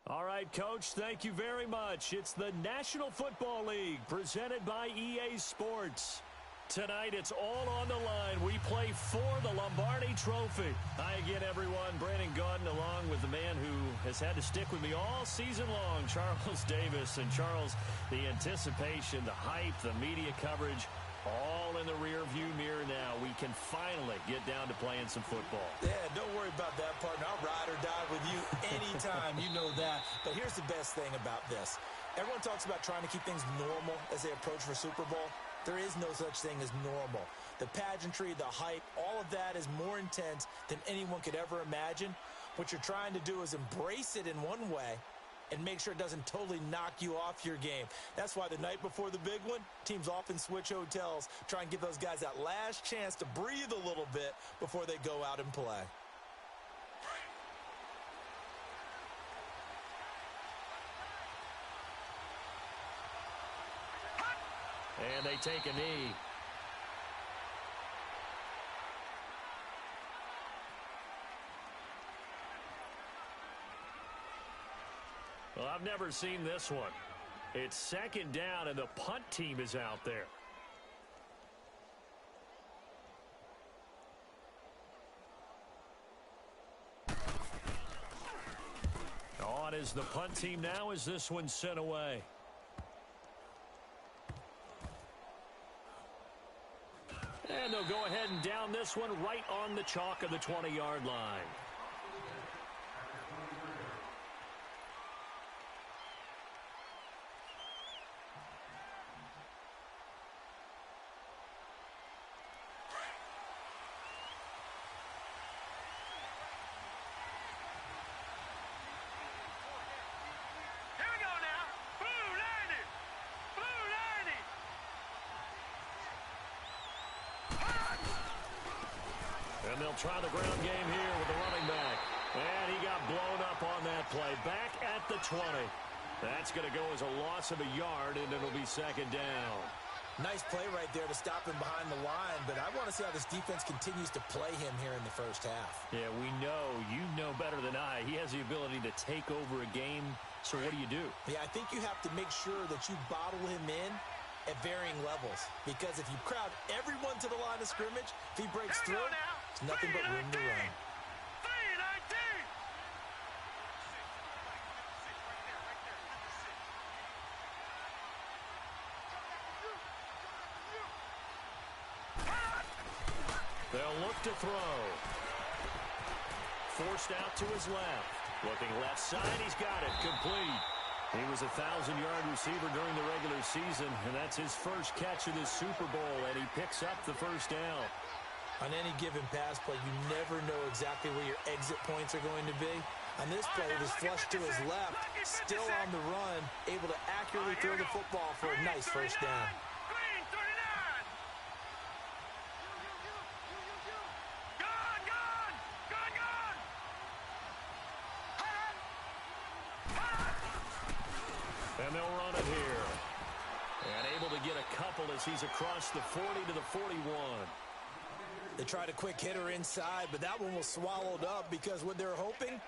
All right, Coach, thank you very much. It's the National Football League presented by EA Sports. Tonight, it's all on the line. We play for the Lombardi Trophy. Hi again, everyone. Brandon Gunn, along with the man who has had to stick with me all season long, Charles Davis. And, Charles, the anticipation, the hype, the media coverage, all in the rearview mirror now. We can finally get down to playing some football. Yeah, don't worry about that, partner. I'll ride or die with you anytime. You know that. But here's the best thing about this. Everyone talks about trying to keep things normal as they approach for Super Bowl. There is no such thing as normal. The pageantry, the hype, all of that is more intense than anyone could ever imagine. What you're trying to do is embrace it in one way and make sure it doesn't totally knock you off your game. That's why the night before the big one, teams often switch hotels, try and give those guys that last chance to breathe a little bit before they go out and play. And they take a knee. Well, I've never seen this one. It's second down, and the punt team is out there. On is the punt team now as this one's sent away. And they'll go ahead and down this one right on the chalk of the 20-yard line. And they'll try the ground game here with the running back. And he got blown up on that play. Back at the 20. That's going to go as a loss of a yard, and it'll be second down. Nice play right there to stop him behind the line, but I want to see how this defense continues to play him here in the first half. Yeah, we know. You know better than I. He has the ability to take over a game, so what do you do? Yeah, I think you have to make sure that you bottle him in at varying levels, because if you crowd everyone to the line of scrimmage, if he breaks through, it's nothing but room to run. They'll look to throw. Forced out to his left. Looking left side, he's got it. Complete. He was a 1,000-yard receiver during the regular season, and that's his first catch of this Super Bowl, and he picks up the first down. On any given pass play, you never know exactly where your exit points are going to be. On this play, it was flushed to his left, still on the run, able to accurately throw the football for a nice first down. And they'll run it here. And able to get a couple as he's across the 40 to the 41. They tried a quick hitter inside, but that one was swallowed up because what they're hoping,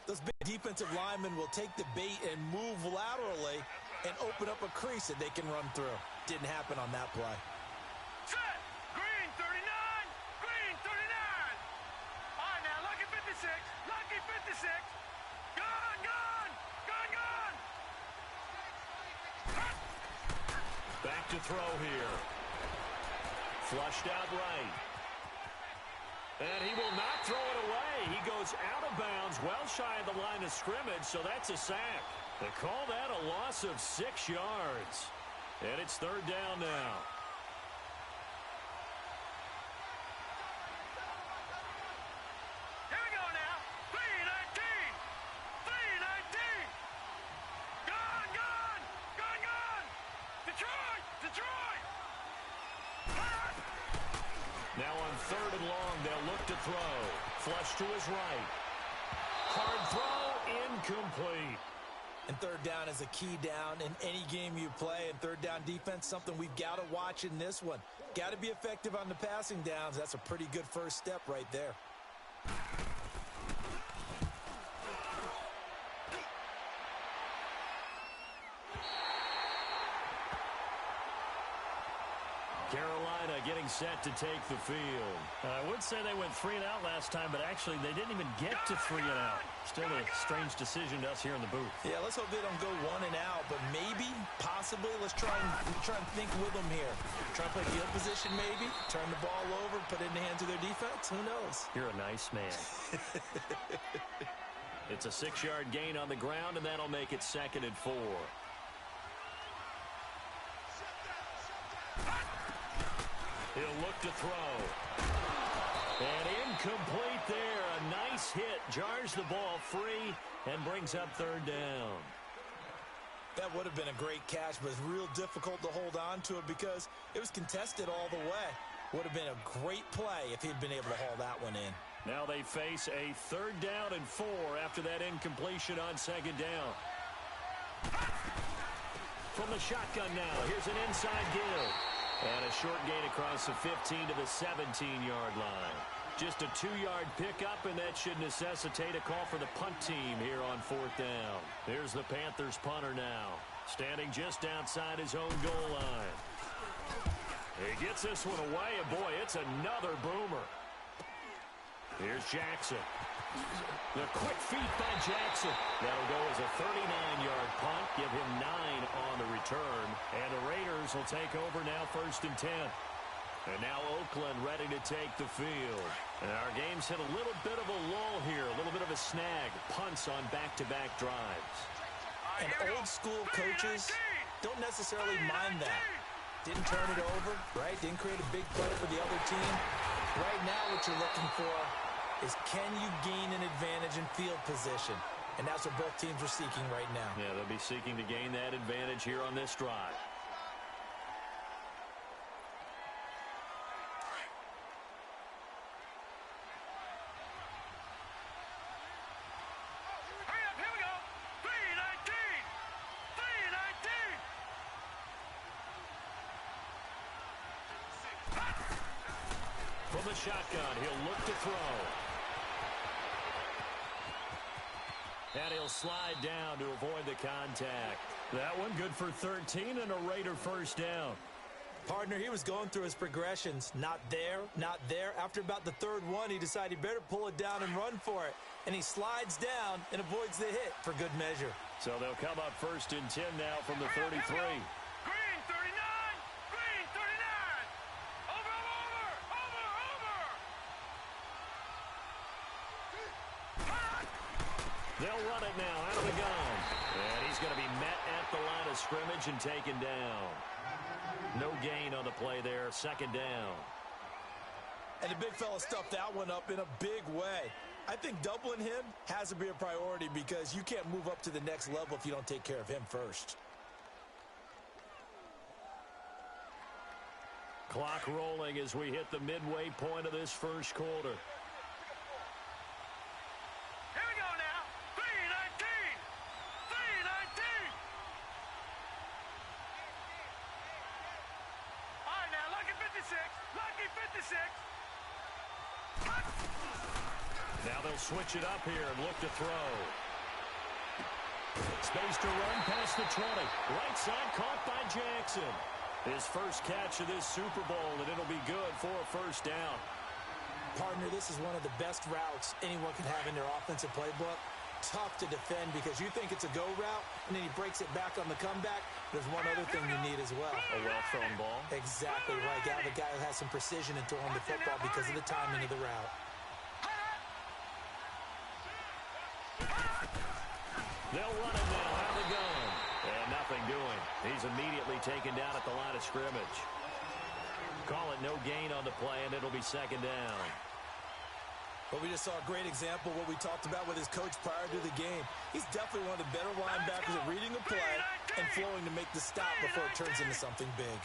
those big defensive linemen will take the bait and move laterally and open up a crease that they can run through. Didn't happen on that play. Set! Green 39! Green 39! All right, now, lucky 56! Lucky 56! Gone! Gone! Gone! Gone! Back to throw here. Flushed out right. And he will not throw it away. He goes out of bounds, well shy of the line of scrimmage, so that's a sack. They call that a loss of 6 yards. And it's third down now. Here we go now. 319! 319! Gone! Gone! Gone! Gone! Detroit! Detroit! Now on third and long, they'll look to throw. Flush to his right. Hard throw, incomplete. And third down is a key down in any game you play. And third down defense, something we've got to watch in this one. Got to be effective on the passing downs. That's a pretty good first step right there. Carolina getting set to take the field. I would say they went 3 and out last time, but actually they didn't even get to 3 and out. Still a strange decision to us here in the booth. Yeah, let's hope they don't go 1 and out, but maybe, possibly, let's try and think with them here. Try and play field position maybe, turn the ball over, put it in the hands of their defense. Who knows? You're a nice man. It's a 6-yard gain on the ground, and that'll make it 2nd and 4. He'll look to throw. And incomplete there. A nice hit. Jars the ball free and brings up 3rd down. That would have been a great catch, but it's real difficult to hold on to it because it was contested all the way. Would have been a great play if he'd been able to haul that one in. Now they face a 3rd down and 4 after that incompletion on 2nd down. From the shotgun now, here's an inside give. And a short gain across the 15 to the 17-yard line. Just a 2-yard pickup, and that should necessitate a call for the punt team here on 4th down. Here's the Panthers punter now, standing just outside his own goal line. He gets this one away, and boy, it's another boomer. Here's Jackson. The quick feet by Jackson. That'll go as a 39-yard punt. Give him 9 on the return. And the Raiders will take over now 1st and 10. And now Oakland ready to take the field. And our game's hit a little bit of a lull here. A little bit of a snag. Punts on back-to-back drives. And old-school coaches don't necessarily mind that. Didn't turn it over, right? Didn't create a big play for the other team. Right now what you're looking for is can you gain an advantage in field position? And that's what both teams are seeking right now. Yeah, they'll be seeking to gain that advantage here on this drive. Hurry up, here we go. 3:19. 3:19. From the shotgun, he'll look to throw. And he'll slide down to avoid the contact. That one good for 13 and a Raider 1st down. Partner, he was going through his progressions. Not there, not there. After about the 3rd one, he decided he better pull it down and run for it. And he slides down and avoids the hit for good measure. So they'll come up 1st and 10 now from the 33. Green 39. Green 39. Over. They'll run it now out of the gun. And he's going to be met at the line of scrimmage and taken down. No gain on the play there. 2nd down. And the big fella stuffed that one up in a big way. I think doubling him has to be a priority because you can't move up to the next level if you don't take care of him first. Clock rolling as we hit the midway point of this 1st quarter. Here we go now. 3:19. 3:19. All right, now, lucky 56. Lucky 56. Now they'll switch it up here and look to throw. Space to run past the 20. Right side caught by Jackson. His first catch of this Super Bowl, and it'll be good for a 1st down. Partner, this is one of the best routes anyone can have in their offensive playbook. Tough to defend because you think it's a go route, and then he breaks it back on the comeback. There's one other thing you need as well. A well-thrown ball. Exactly right. You have a guy who has some precision in throwing the football because of the timing of the route. They'll run it now out of the gun. And nothing doing. He's immediately taken down at the line of scrimmage. Call it no gain on the play, and it'll be 2nd down. But we just saw a great example of what we talked about with his coach prior to the game. He's definitely one of the better linebackers at reading a play and flowing to make the stop before it turns into something big.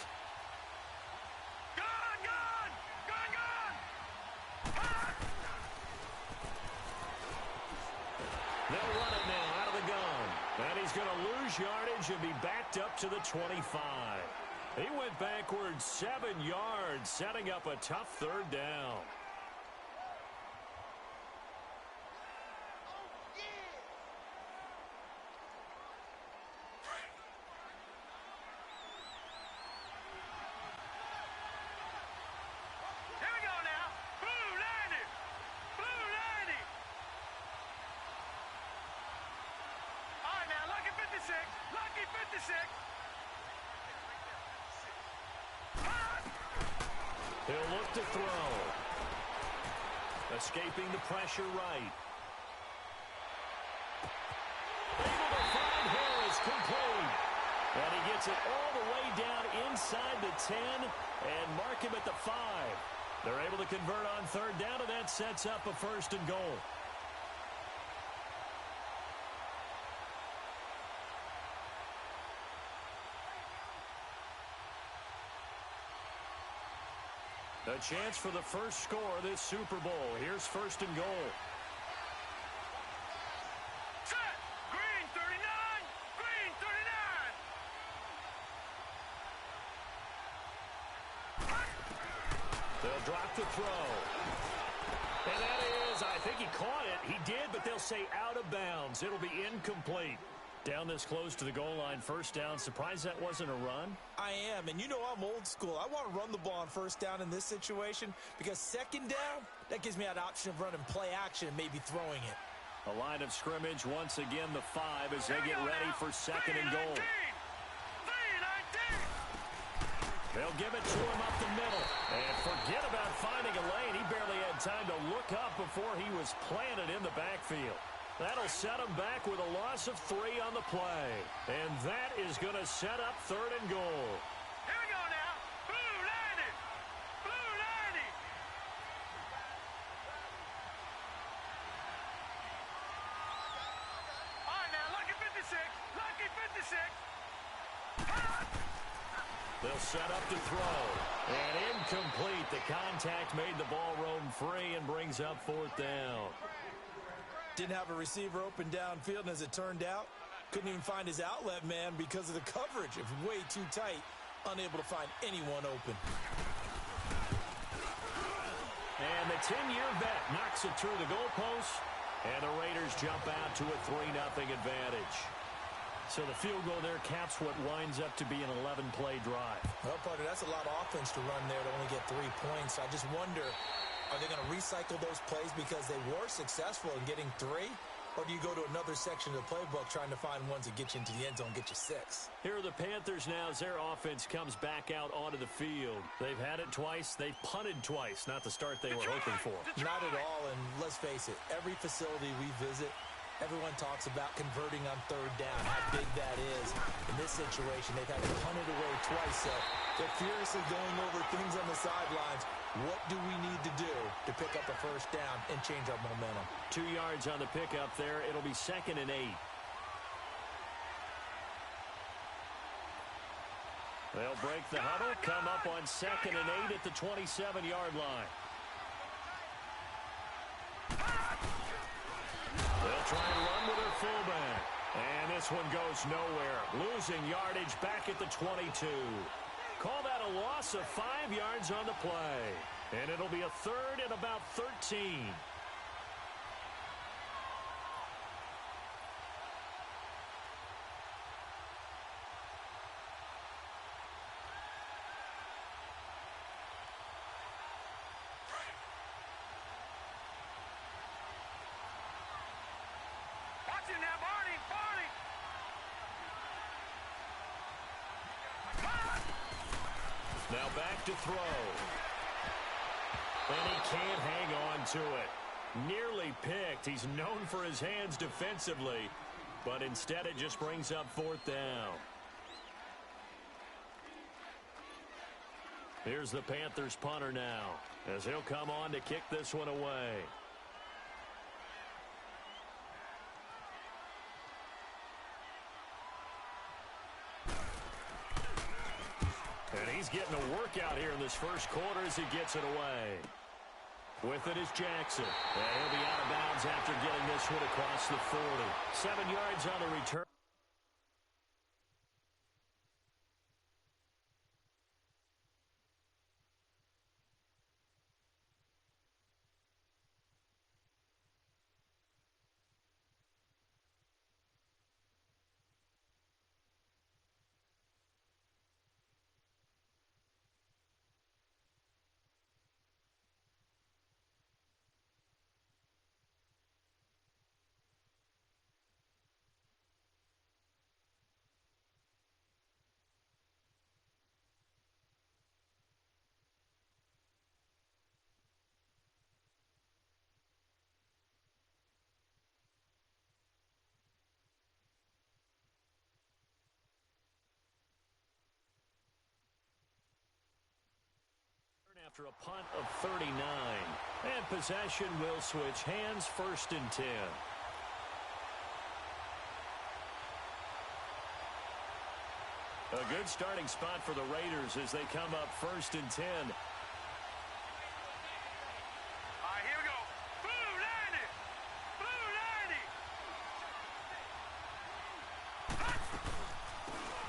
They'll run it now out of the gun. And he's going to lose yardage and be backed up to the 25. He went backwards 7 yards, setting up a tough 3rd down. 56. He'll look to throw. Escaping the pressure right. Able to find Harris, complete. And he gets it all the way down inside the 10 and mark him at the 5. They're able to convert on third down, and that sets up a 1st and goal. A chance for the first score of this Super Bowl. Here's 1st and goal. Set. Green 39. Green 39. They'll drop the throw. And that is, I think he caught it. He did, but they'll say out of bounds. It'll be incomplete. Down this close to the goal line, 1st down. Surprised that wasn't a run? I am, and you know I'm old school. I want to run the ball on 1st down in this situation because 2nd down, that gives me that option of running play action and maybe throwing it. A line of scrimmage, once again the 5 as they get ready for 2nd and goal. 3-19. They'll give it to him up the middle. And forget about finding a lane. He barely had time to look up before he was planted in the backfield. That'll set him back with a loss of 3 on the play. And that is going to set up 3rd and goal. Here we go now. Blue 90. Blue 90. All right, now, lucky 56. Lucky 56. They'll set up to throw. And incomplete. The contact made the ball roam free and brings up 4th down. Didn't have a receiver open downfield, and as it turned out, couldn't even find his outlet man because of the coverage. It was way too tight, unable to find anyone open. And the 10-year vet knocks it through the goalpost, and the Raiders jump out to a 3-0 advantage. So the field goal there caps what winds up to be an 11-play drive. Well, partner, that's a lot of offense to run there to only get 3 points. I just wonder, are they going to recycle those plays because they were successful in getting 3? Or do you go to another section of the playbook trying to find ones that get you into the end zone, get you 6? Here are the Panthers now as their offense comes back out onto the field. They've had it twice. They've punted twice. Not the start they were hoping for. Not at all, and let's face it, every facility we visit, everyone talks about converting on 3rd down, how big that is. In this situation, they've had to punt it away twice, so they're furiously going over things on the sidelines. What do we need to do to pick up a 1st down and change our momentum? 2 yards on the pickup there. It'll be 2nd and 8. They'll break the huddle, come up on 2nd and 8 at the 27-yard line. They'll try and run with their fullback. And this one goes nowhere. Losing yardage back at the 22. Call that a loss of 5 yards on the play. And it'll be a 3rd and about 13. Watch it now, Barney. Now back to throw. And he can't hang on to it. Nearly picked. He's known for his hands defensively, but instead it just brings up 4th down. Here's the Panthers punter now, as he'll come on to kick this one away. And he's getting a workout here in this first quarter as he gets it away. With it is Jackson. And he'll be out of bounds after getting this one across the 40. 7 yards on the return. after a punt of 39. And possession will switch hands, 1st and 10. A good starting spot for the Raiders as they come up 1st and 10. All right, here we go. Blue 90. Blue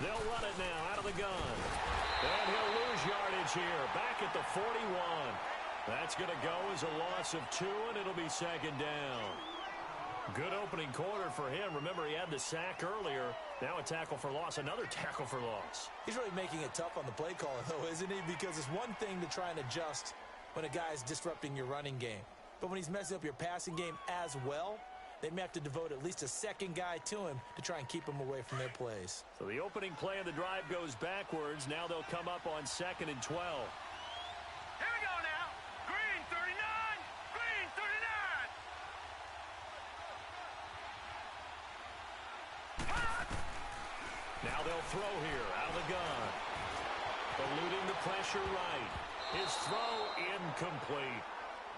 90. They'll run it now out of the gun. And he'll lose yardage here. Back at the 41. That's going to go as a loss of 2, and it'll be 2nd down. Good opening quarter for him. Remember, he had the sack earlier. Now a tackle for loss, another tackle for loss. He's really making it tough on the play caller, though, isn't he? Because it's one thing to try and adjust when a guy's disrupting your running game. But when he's messing up your passing game as well, they may have to devote at least a second guy to him to try and keep him away from their plays. So the opening play of the drive goes backwards. Now they'll come up on 2nd and 12. Here we go now. Green 39. Green 39. Now they'll throw here out of the gun. Eluding the pressure right. His throw incomplete.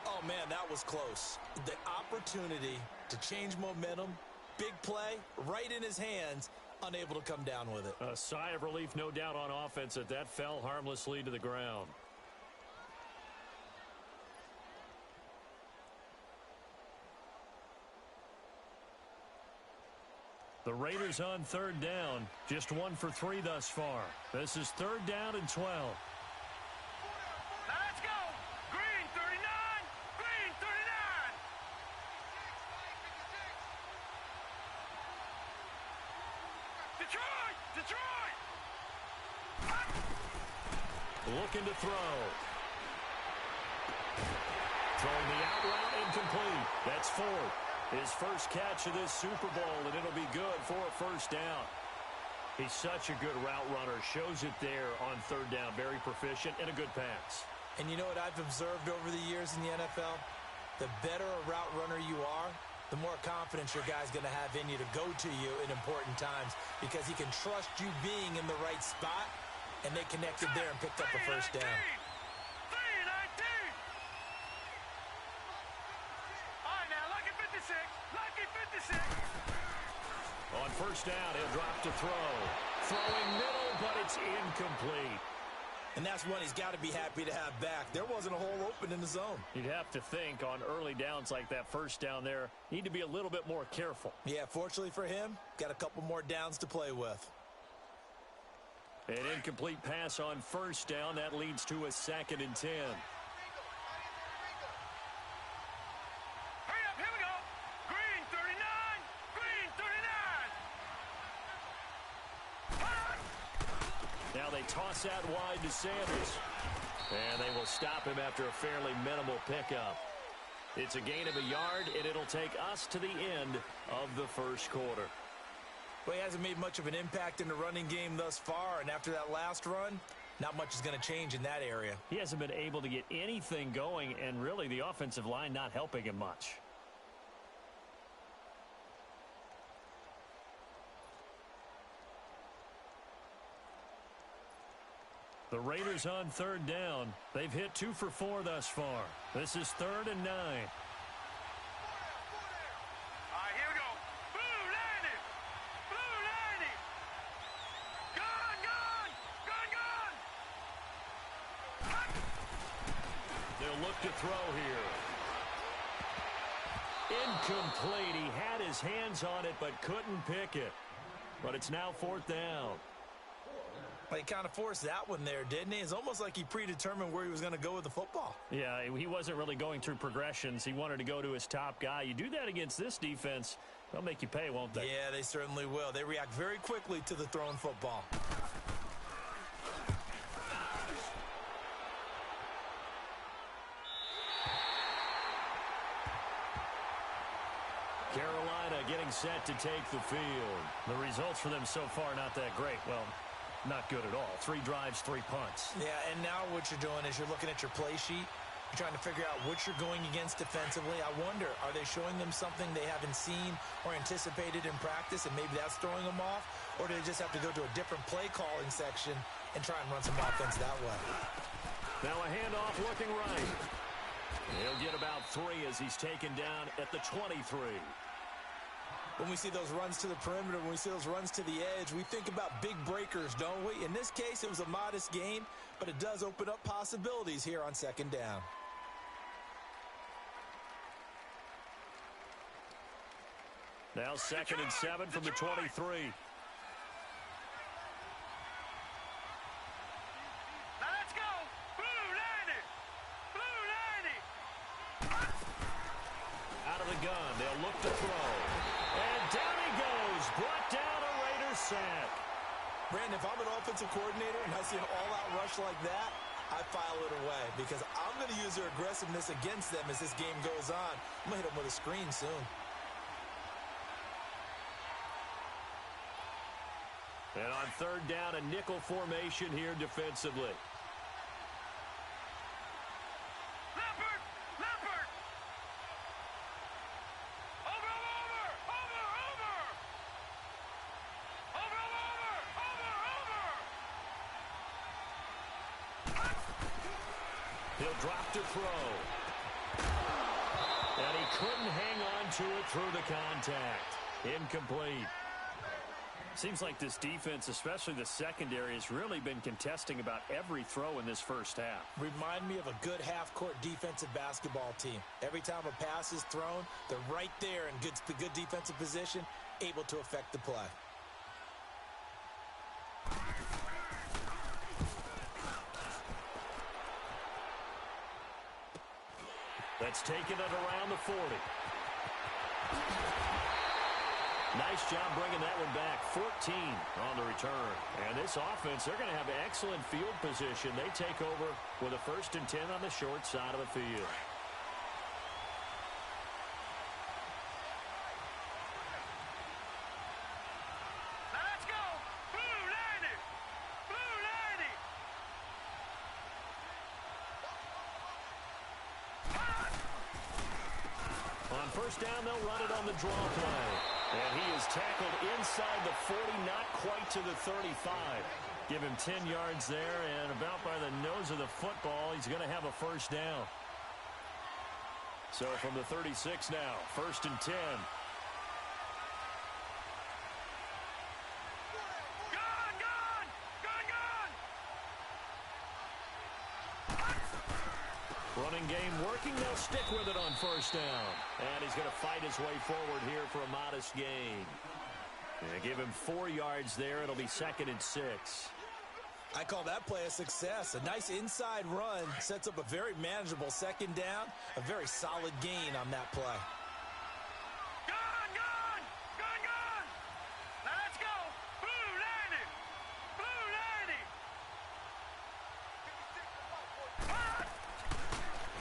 Oh, man, that was close. The opportunity to change momentum, big play, right in his hands, unable to come down with it. A sigh of relief, no doubt, on offense that fell harmlessly to the ground. The Raiders on 3rd down, just 1 for 3 thus far. This is 3rd down and 12. Now let's go. Green 39. Green 39. Detroit. Detroit. Looking to throw. Throwing the out route incomplete. That's 4th. His first catch of this Super Bowl, and it'll be good for a 1st down. He's such a good route runner. Shows it there on 3rd down. Very proficient and a good pass. And you know what I've observed over the years in the NFL? The better a route runner you are, the more confidence your guy's going to have in you to go to you in important times because he can trust you being in the right spot, and they connected there and picked up a 1st down. 319. All right, now, lucky 56. Lucky 56. On 1st down, he'll drop to throw. Throwing middle, but it's incomplete. And that's one he's got to be happy to have back. There wasn't a hole open in the zone. You'd have to think on early downs like that 1st down there, need to be a little bit more careful. Yeah, fortunately for him, got a couple more downs to play with. An incomplete pass on 1st down. That leads to a 2nd and 10. Hurry up, here we go. Green 39. Green 39. Now they toss that wide to Sanders. And they will stop him after a fairly minimal pickup. It's a gain of a yard, and it'll take us to the end of the 1st quarter. Well, he hasn't made much of an impact in the running game thus far, and after that last run, not much is going to change in that area. He hasn't been able to get anything going, and really the offensive line not helping him much. The Raiders on 3rd down. They've hit 2 for 4 thus far. This is 3rd and 9. All right, here we go. Blue 90. Blue 90. Gun, gun. Gun, gun. They'll look to throw here. Incomplete. He had his hands on it but couldn't pick it. But it's now 4th down. Well, he kind of forced that one there, didn't he? It's almost like he predetermined where he was going to go with the football. Yeah, he wasn't really going through progressions. He wanted to go to his top guy. You do that against this defense, they'll make you pay, won't they? Yeah, they certainly will. They react very quickly to the thrown football. Carolina getting set to take the field. The results for them so far not that great. Well, not good at all. 3 drives, 3 punts. Yeah, and now what you're doing is you're looking at your play sheet. You're trying to figure out what you're going against defensively. I wonder, are they showing them something they haven't seen or anticipated in practice, and maybe that's throwing them off? Or do they just have to go to a different play calling section and try and run some offense that way. Now a handoff looking right. He'll get about 3 as he's taken down at the 23. When we see those runs to the perimeter, when we see those runs to the edge, we think about big breakers, don't we? In this case, it was a modest gain, but it does open up possibilities here on second down. Now 2nd and 7 from the 23. Now let's go. Blue 90. Blue 90. Out of the gun, they'll look to throw. And down he goes. Brought down a Raiders sack. Brandon, if I'm an offensive coordinator and I see an all-out rush like that, I file it away because I'm going to use their aggressiveness against them as this game goes on. I'm going to hit them with a screen soon. And on 3rd down, a nickel formation here defensively. Leopard. Leopard. Over. He'll drop to throw. And he couldn't hang on to it through the contact. Incomplete. Seems like this defense, especially the secondary, has really been contesting about every throw in this first half. Remind me of a good half-court defensive basketball team. Every time a pass is thrown, they're right there in good defensive position, able to affect the play. That's taken it around the 40. Nice job bringing that one back. 14 on the return. And this offense, they're going to have excellent field position. They take over with a 1st and 10 on the short side of the field. Now let's go. Blue 90. Blue 90. On 1st down, they'll run it on the draw play. And he is tackled inside the 40, not quite to the 35. Give him 10 yards there, and about by the nose of the football, he's going to have a 1st down. So from the 36 now, 1st and 10. Running game working. They'll stick with it on 1st down. And he's going to fight his way forward here for a modest gain. Give him 4 yards there. It'll be 2nd and 6. I call that play a success. A nice inside run sets up a very manageable 2nd down. A very solid gain on that play. Now let's go. Blue 90. Blue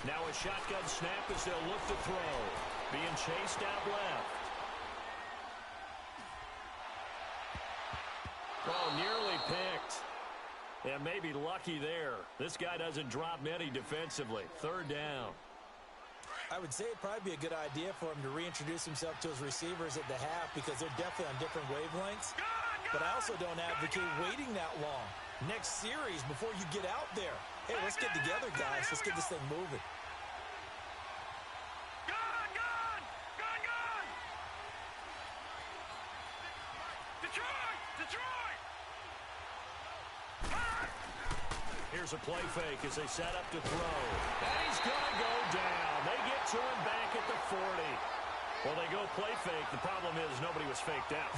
90. Now a shotgun snap as they'll look to throw. Being chased out left. Oh, nearly picked. And maybe lucky there. This guy doesn't drop many defensively. 3rd down. I would say it'd probably be a good idea for him to reintroduce himself to his receivers at the half because they're definitely on different wavelengths. But I also don't advocate waiting that long. Next series, before you get out there, hey, let's get together, guys. Let's get this thing moving. Detroit! Here's a play fake as they set up to throw. And he's going to go down. They get to him back at the 40. Well, they go play fake. The problem is nobody was faked out.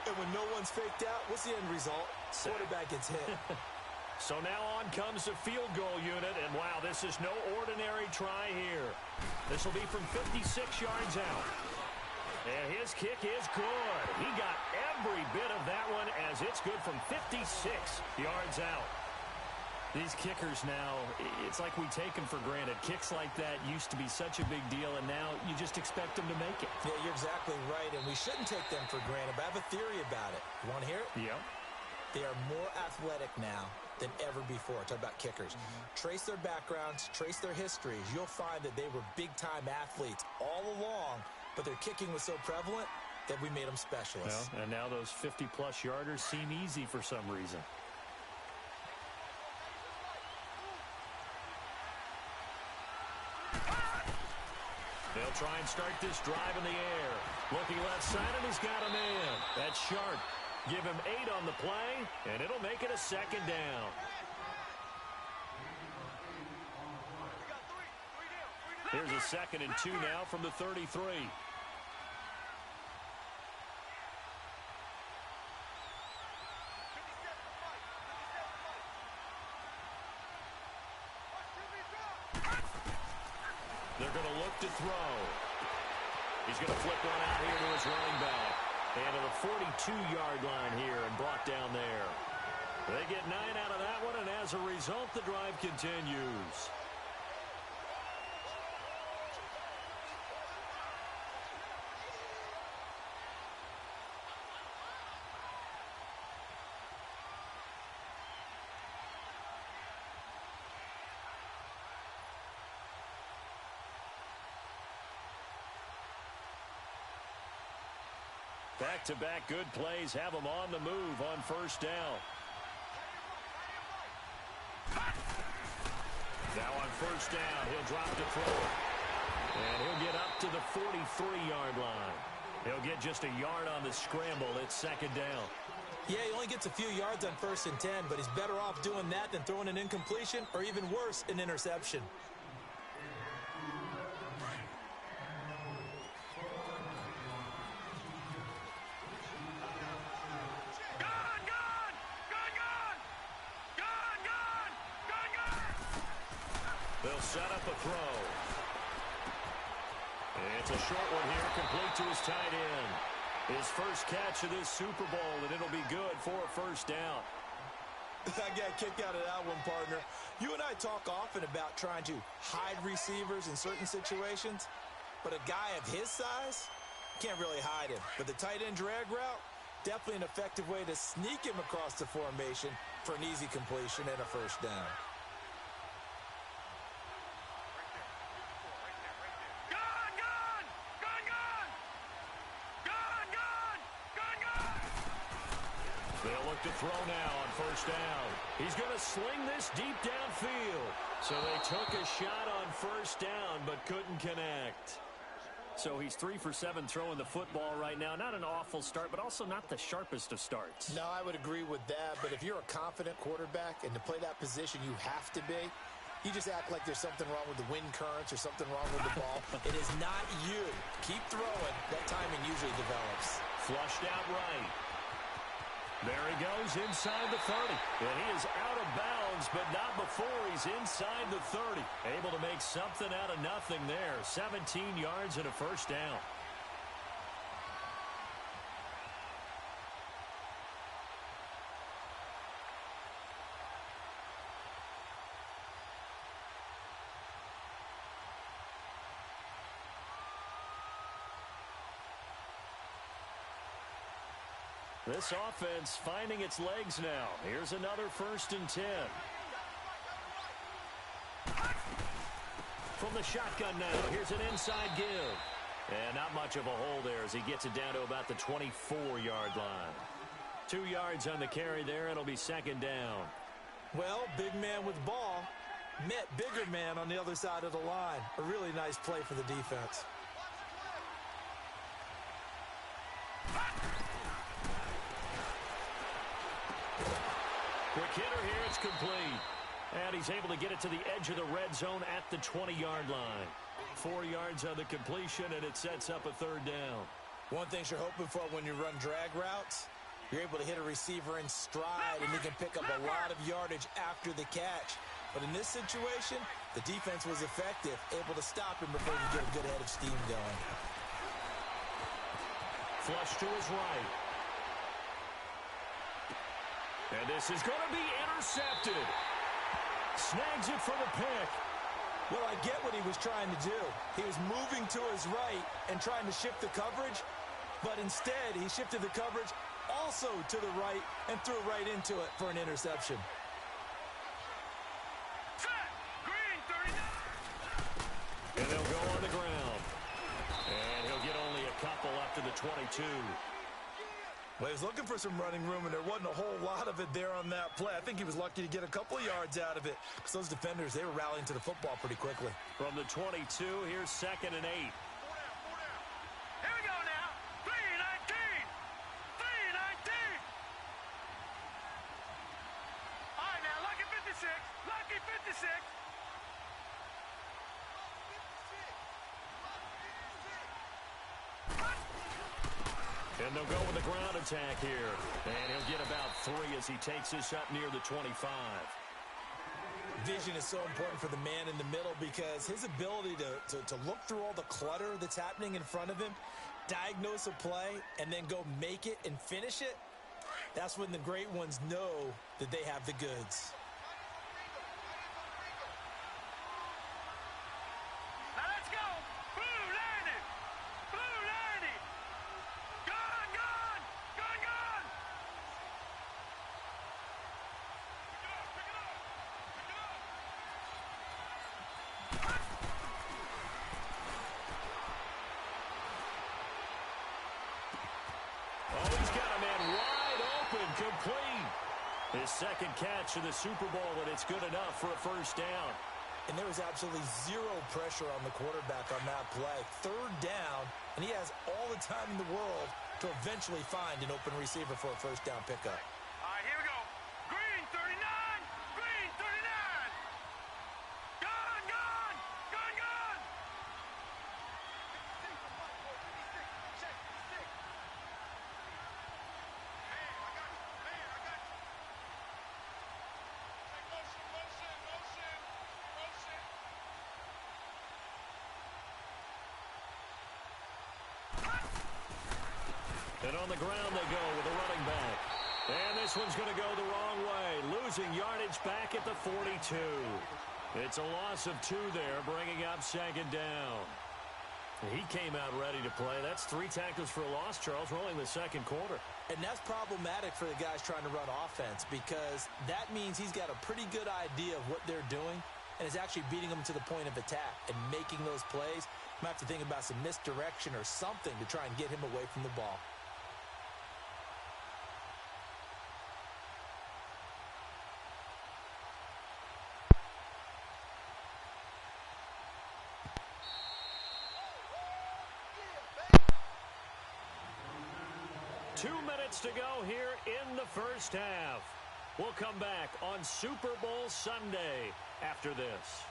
And when no one's faked out, what's the end result? Quarterback gets hit. So now on comes the field goal unit. And, wow, this is no ordinary try here. This will be from 56 yards out. And his kick is good. He got every bit of that one as it's good from 56 yards out. These kickers now, it's like we take them for granted. Kicks like that used to be such a big deal, and now you just expect them to make it. Yeah, you're exactly right, and we shouldn't take them for granted. But I have a theory about it. You want to hear it? Yeah. They are more athletic now than ever before. Talk about kickers. Trace their backgrounds, trace their histories. You'll find that they were big-time athletes all along, but their kicking was so prevalent that we made them specialists. Well, and now those 50-plus yarders seem easy for some reason. They'll try and start this drive in the air. Looking left side, and he's got him in. That's sharp. Give him 8 on the play, and it'll make it a second down. Here's a 2nd and 2 now from the 33. They're going to look to throw. He's going to flip one out here to his running back. And to the 42-yard line here and brought down there. They get 9 out of that one, and as a result, the drive continues. Back-to-back good plays have him on the move on first down. Now on first down, he'll drop to throw. And he'll get up to the 43-yard line. He'll get just a yard on the scramble. It's 2nd down. Yeah, he only gets a few yards on 1st and 10, but he's better off doing that than throwing an incompletion or even worse, an interception. They'll set up a throw. It's a short one here, complete to his tight end. His first catch of this Super Bowl, and it'll be good for a first down. I got a kick out of that one, partner. You and I talk often about trying to hide receivers in certain situations, but a guy of his size can't really hide him. But the tight end drag route, definitely an effective way to sneak him across the formation for an easy completion and a first down. They'll look to throw now on first down. He's going to sling this deep downfield. So they took a shot on first down but couldn't connect. So he's 3 for 7 throwing the football right now. Not an awful start, but also not the sharpest of starts. No, I would agree with that. But if you're a confident quarterback and to play that position you have to be, you just act like there's something wrong with the wind currents or something wrong with the ball. It is not you. Keep throwing. That timing usually develops. Flushed out right. There he goes inside the 30. And he is out of bounds, but not before he's inside the 30. Able to make something out of nothing there. 17 yards and a first down. This offense finding its legs now. Here's another 1st and 10. From the shotgun now, here's an inside give. And not much of a hole there as he gets it down to about the 24-yard line. 2 yards on the carry there. It'll be 2nd down. Well, big man with ball met bigger man on the other side of the line. A really nice play for the defense. Quick hitter here, it's complete. And he's able to get it to the edge of the red zone at the 20-yard line. 4 yards on the completion, and it sets up a 3rd down. One thing you're hoping for when you run drag routes, you're able to hit a receiver in stride, and he can pick up a lot of yardage after the catch. But in this situation, the defense was effective, able to stop him before he could get a good head of steam going. Flush to his right. And this is going to be intercepted. Snags it for the pick. Well, I get what he was trying to do. He was moving to his right and trying to shift the coverage, but instead he shifted the coverage also to the right and threw right into it for an interception. Set. Green 39. And they'll go on the ground. And he'll get only a couple up to the 22. Well, he was looking for some running room, and there wasn't a whole lot of it there on that play. I think he was lucky to get a couple of yards out of it because those defenders, they were rallying to the football pretty quickly. From the 22, here's 2nd and 8. 56. And they'll go with the ground attack here. And he'll get about 3 as he takes this up near the 25. Vision is so important for the man in the middle because his ability to look through all the clutter that's happening in front of him, diagnose a play, and then go make it and finish it, that's when the great ones know that they have the goods. Now let's go. Blue landed. Blue landed. Gone, gone. Gone, gone. Pick it up, pick it up. Pick it up. Oh, he's got a man wide open, complete. His second catch of the Super Bowl, and it's good enough for a first down. And there was absolutely zero pressure on the quarterback on that play. Third down, and he has all the time in the world to eventually find an open receiver for a first down pickup. All right, here we go. Green 39. Green 39. Gone, gone. Gone, gone. And on the ground they go with a running back. And this one's going to go the wrong way, losing yardage back at the 42. It's a loss of 2 there, bringing up second down. He came out ready to play. That's 3 tackles for a loss, Charles, rolling the second quarter. And that's problematic for the guys trying to run offense because that means he's got a pretty good idea of what they're doing and is actually beating them to the point of attack and making those plays. Might have to think about some misdirection or something to try and get him away from the ball. Two minutes to go here in the first half. We'll come back on Super Bowl Sunday after this.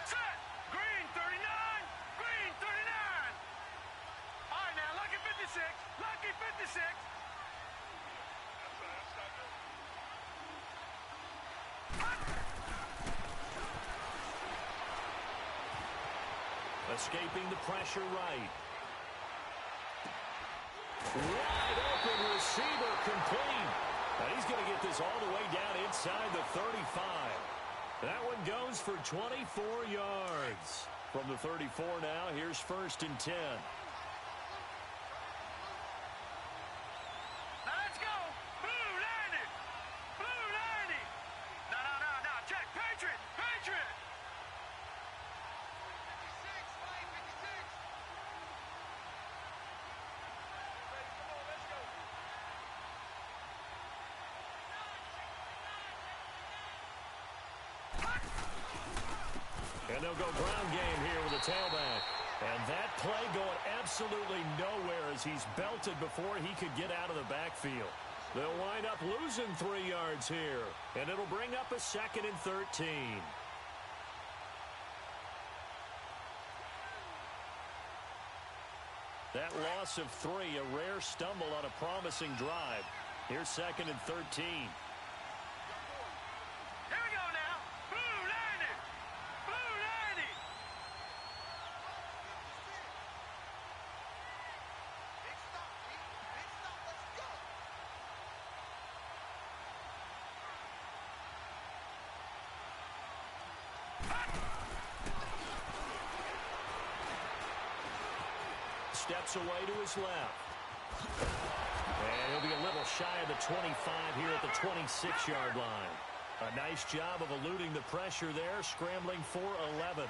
Set. Green 39. Green 39. All right, now, lucky 56. Lucky 56. Escaping the pressure right. Wide open receiver complete. And he's going to get this all the way down inside the 35. That one goes for 24 yards. From the 34 now, here's 1st and 10. Now let's go. Blue landed. Blue landed. No. Check. Patriot. Patriot. And they'll go ground game here with a tailback. And that play going absolutely nowhere as he's belted before he could get out of the backfield. They'll wind up losing 3 yards here. And it'll bring up a 2nd and 13. That loss of 3, a rare stumble on a promising drive. Here's 2nd and 13. Here we go now. Blue landed. Blue landed. Big stop, let's go. Steps away to his left. And he'll be a little shy of the 25 here at the 26-yard line. A nice job of eluding the pressure there, scrambling for 11.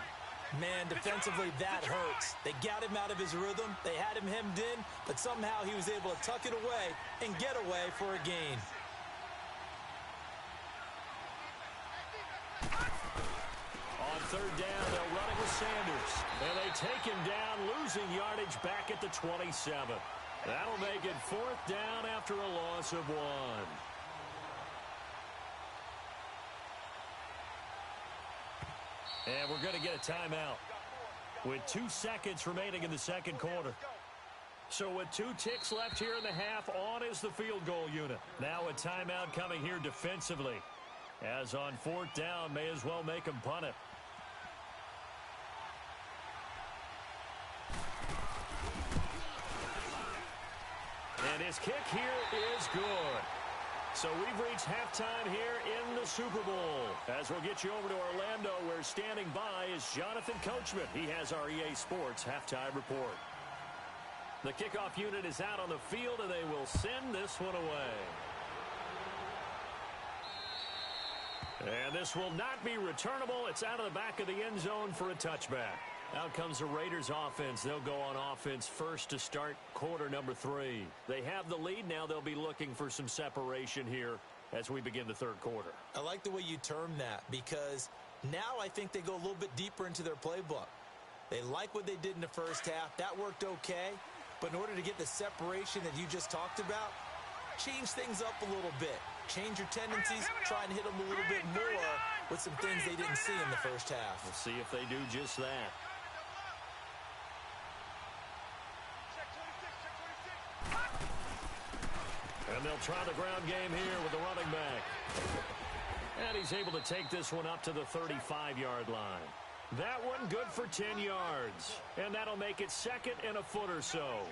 Man, defensively, that hurts. They got him out of his rhythm. They had him hemmed in, but somehow he was able to tuck it away and get away for a gain. On 3rd down, they'll run it with Sanders. And they take him down, losing yardage back at the 27. That'll make it 4th down after a loss of 1. And we're going to get a timeout with 2 seconds remaining in the second quarter. So with 2 ticks left here in the half, on is the field goal unit. Now a timeout coming here defensively. As on 4th down, may as well make him punt it. And his kick here is good. So we've reached halftime here in the Super Bowl. As we'll get you over to Orlando, where standing by is Jonathan Coachman. He has our EA Sports halftime report. The kickoff unit is out on the field, and they will send this one away. And this will not be returnable. It's out of the back of the end zone for a touchback. Out comes the Raiders offense. They'll go on offense first to start quarter number 3. They have the lead. Now they'll be looking for some separation here as we begin the third quarter. I like the way you term that, because now I think they go a little bit deeper into their playbook. They like what they did in the first half. That worked okay. But in order to get the separation that you just talked about, change things up a little bit. Change your tendencies, try and hit them a little bit more with some things they didn't see in the first half. We'll see if they do just that. And they'll try the ground game here with the running back. And he's able to take this one up to the 35-yard line. That one good for 10 yards. And that'll make it 2nd and a foot or so.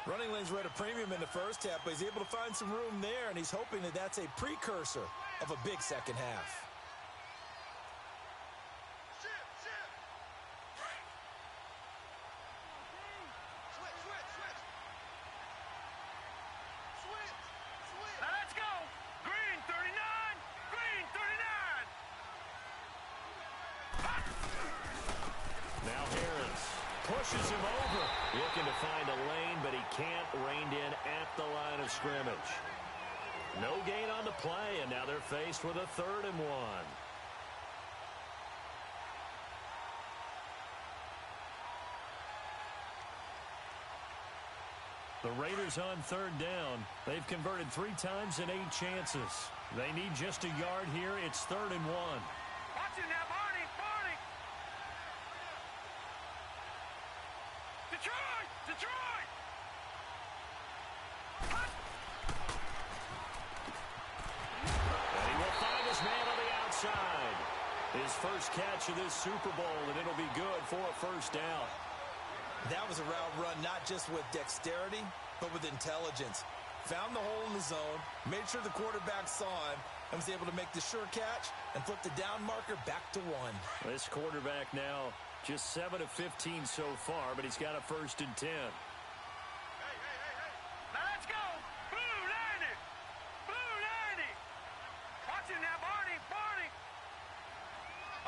Running lanes were at a premium in the first half, but he's able to find some room there, and he's hoping that that's a precursor of a big second half. Now let's go. Green 39. Green 39. Now Harris pushes him over. Looking to find a lane, but he can't. Reined in at the line of scrimmage. No gain on the play, and now they're faced with a 3rd and 1. The Raiders on 3rd down. They've converted 3 times in 8 chances. They need just a yard here. It's 3rd and 1. Watch it now, Barney. Barney. Detroit. Detroit. And he will find his man on the outside. His first catch of this Super Bowl, and it'll be good for a 1st down. That was a route run not just with dexterity, but with intelligence. Found the hole in the zone, made sure the quarterback saw him, and was able to make the sure catch and flip the down marker back to 1. This quarterback now just 7 of 15 so far, but he's got a 1st and 10. Now let's go. Blue 90. Blue 90. Watch it now, Barney. Barney.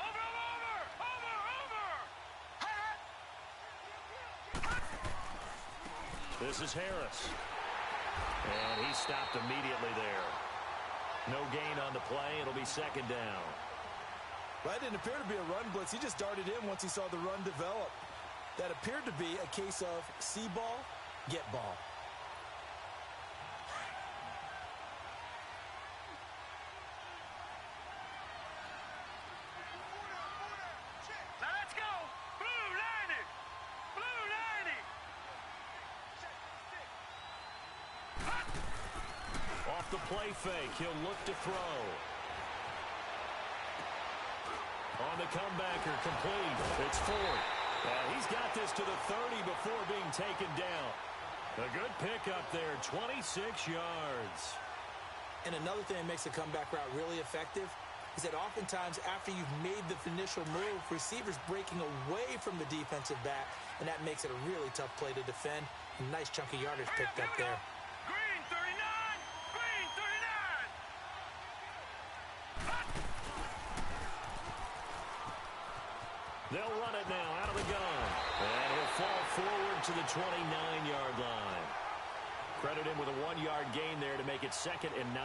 Over, over, over, over. This is Harris. And he stopped immediately there. No gain on the play. It'll be 2nd down. That didn't appear to be a run blitz. He just darted in once he saw the run develop. That appeared to be a case of see ball, get ball. Now let's go. Blue 90. Blue 90. Off the play fake, he'll look to throw. On the comebacker, complete. It's Ford. He's got this to the 30 before being taken down. A good pickup there, 26 yards. And another thing that makes a comeback route really effective is that oftentimes after you've made the initial move, receivers breaking away from the defensive back, and that makes it a really tough play to defend. A nice chunk of yardage picked up there. Green 39. Green 39. They'll run it now out of the gun. And he'll fall forward to the 29-yard line. Credit him with a 1-yard gain there to make it 2nd and 9.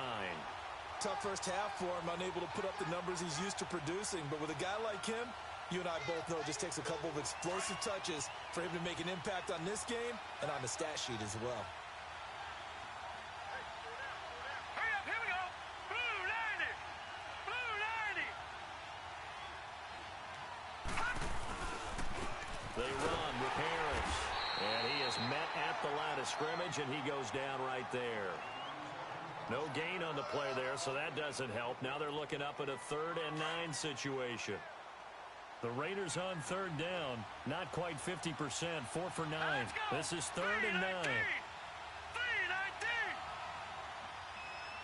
Tough first half for him, unable to put up the numbers he's used to producing. But with a guy like him, You and I both know it just takes a couple of explosive touches for him to make an impact on this game and on the stat sheet as well. Hurry up, here we go. Blue 90. Blue 90. They run with Harris. And he is met at the line of scrimmage, and he goes down right there. No gain on the play there, so that doesn't help. Now they're looking up at a 3rd and 9 situation. The Raiders on 3rd down. Not quite 50%. 4 for 9. This is 3rd and 9. 3-19.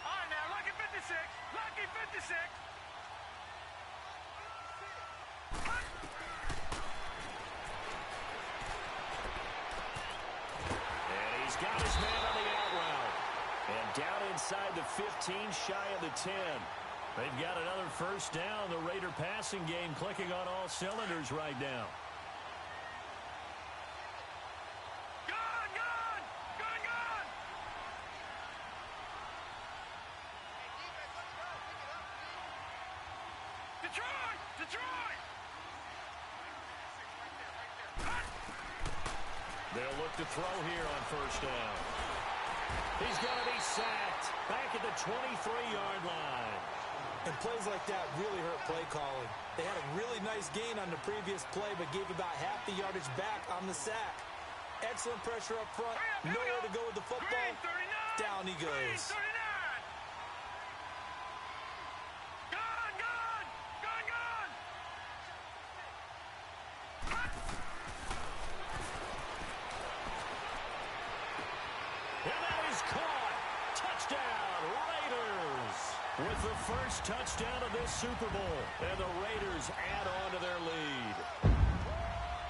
All right, now, lucky 56. Lucky 56. And he's got his man on the out route. And down inside the 15, shy of the 10. They've got another first down. The Raider passing game clicking on all cylinders right now. Gone, gone, gone, gone. Detroit, Detroit. They'll look to throw here on first down. He's going to be sacked back at the 23-yard line. And plays like that really hurt play calling. They had a really nice gain on the previous play, but gave about half the yardage back on the sack. Excellent pressure up front. Nowhere to go with the football. Down he goes. Gone, gone, gone, gone. And that is caught. Touchdown, Raiders. With the first touchdown of this Super Bowl. And the Raiders add on to their lead.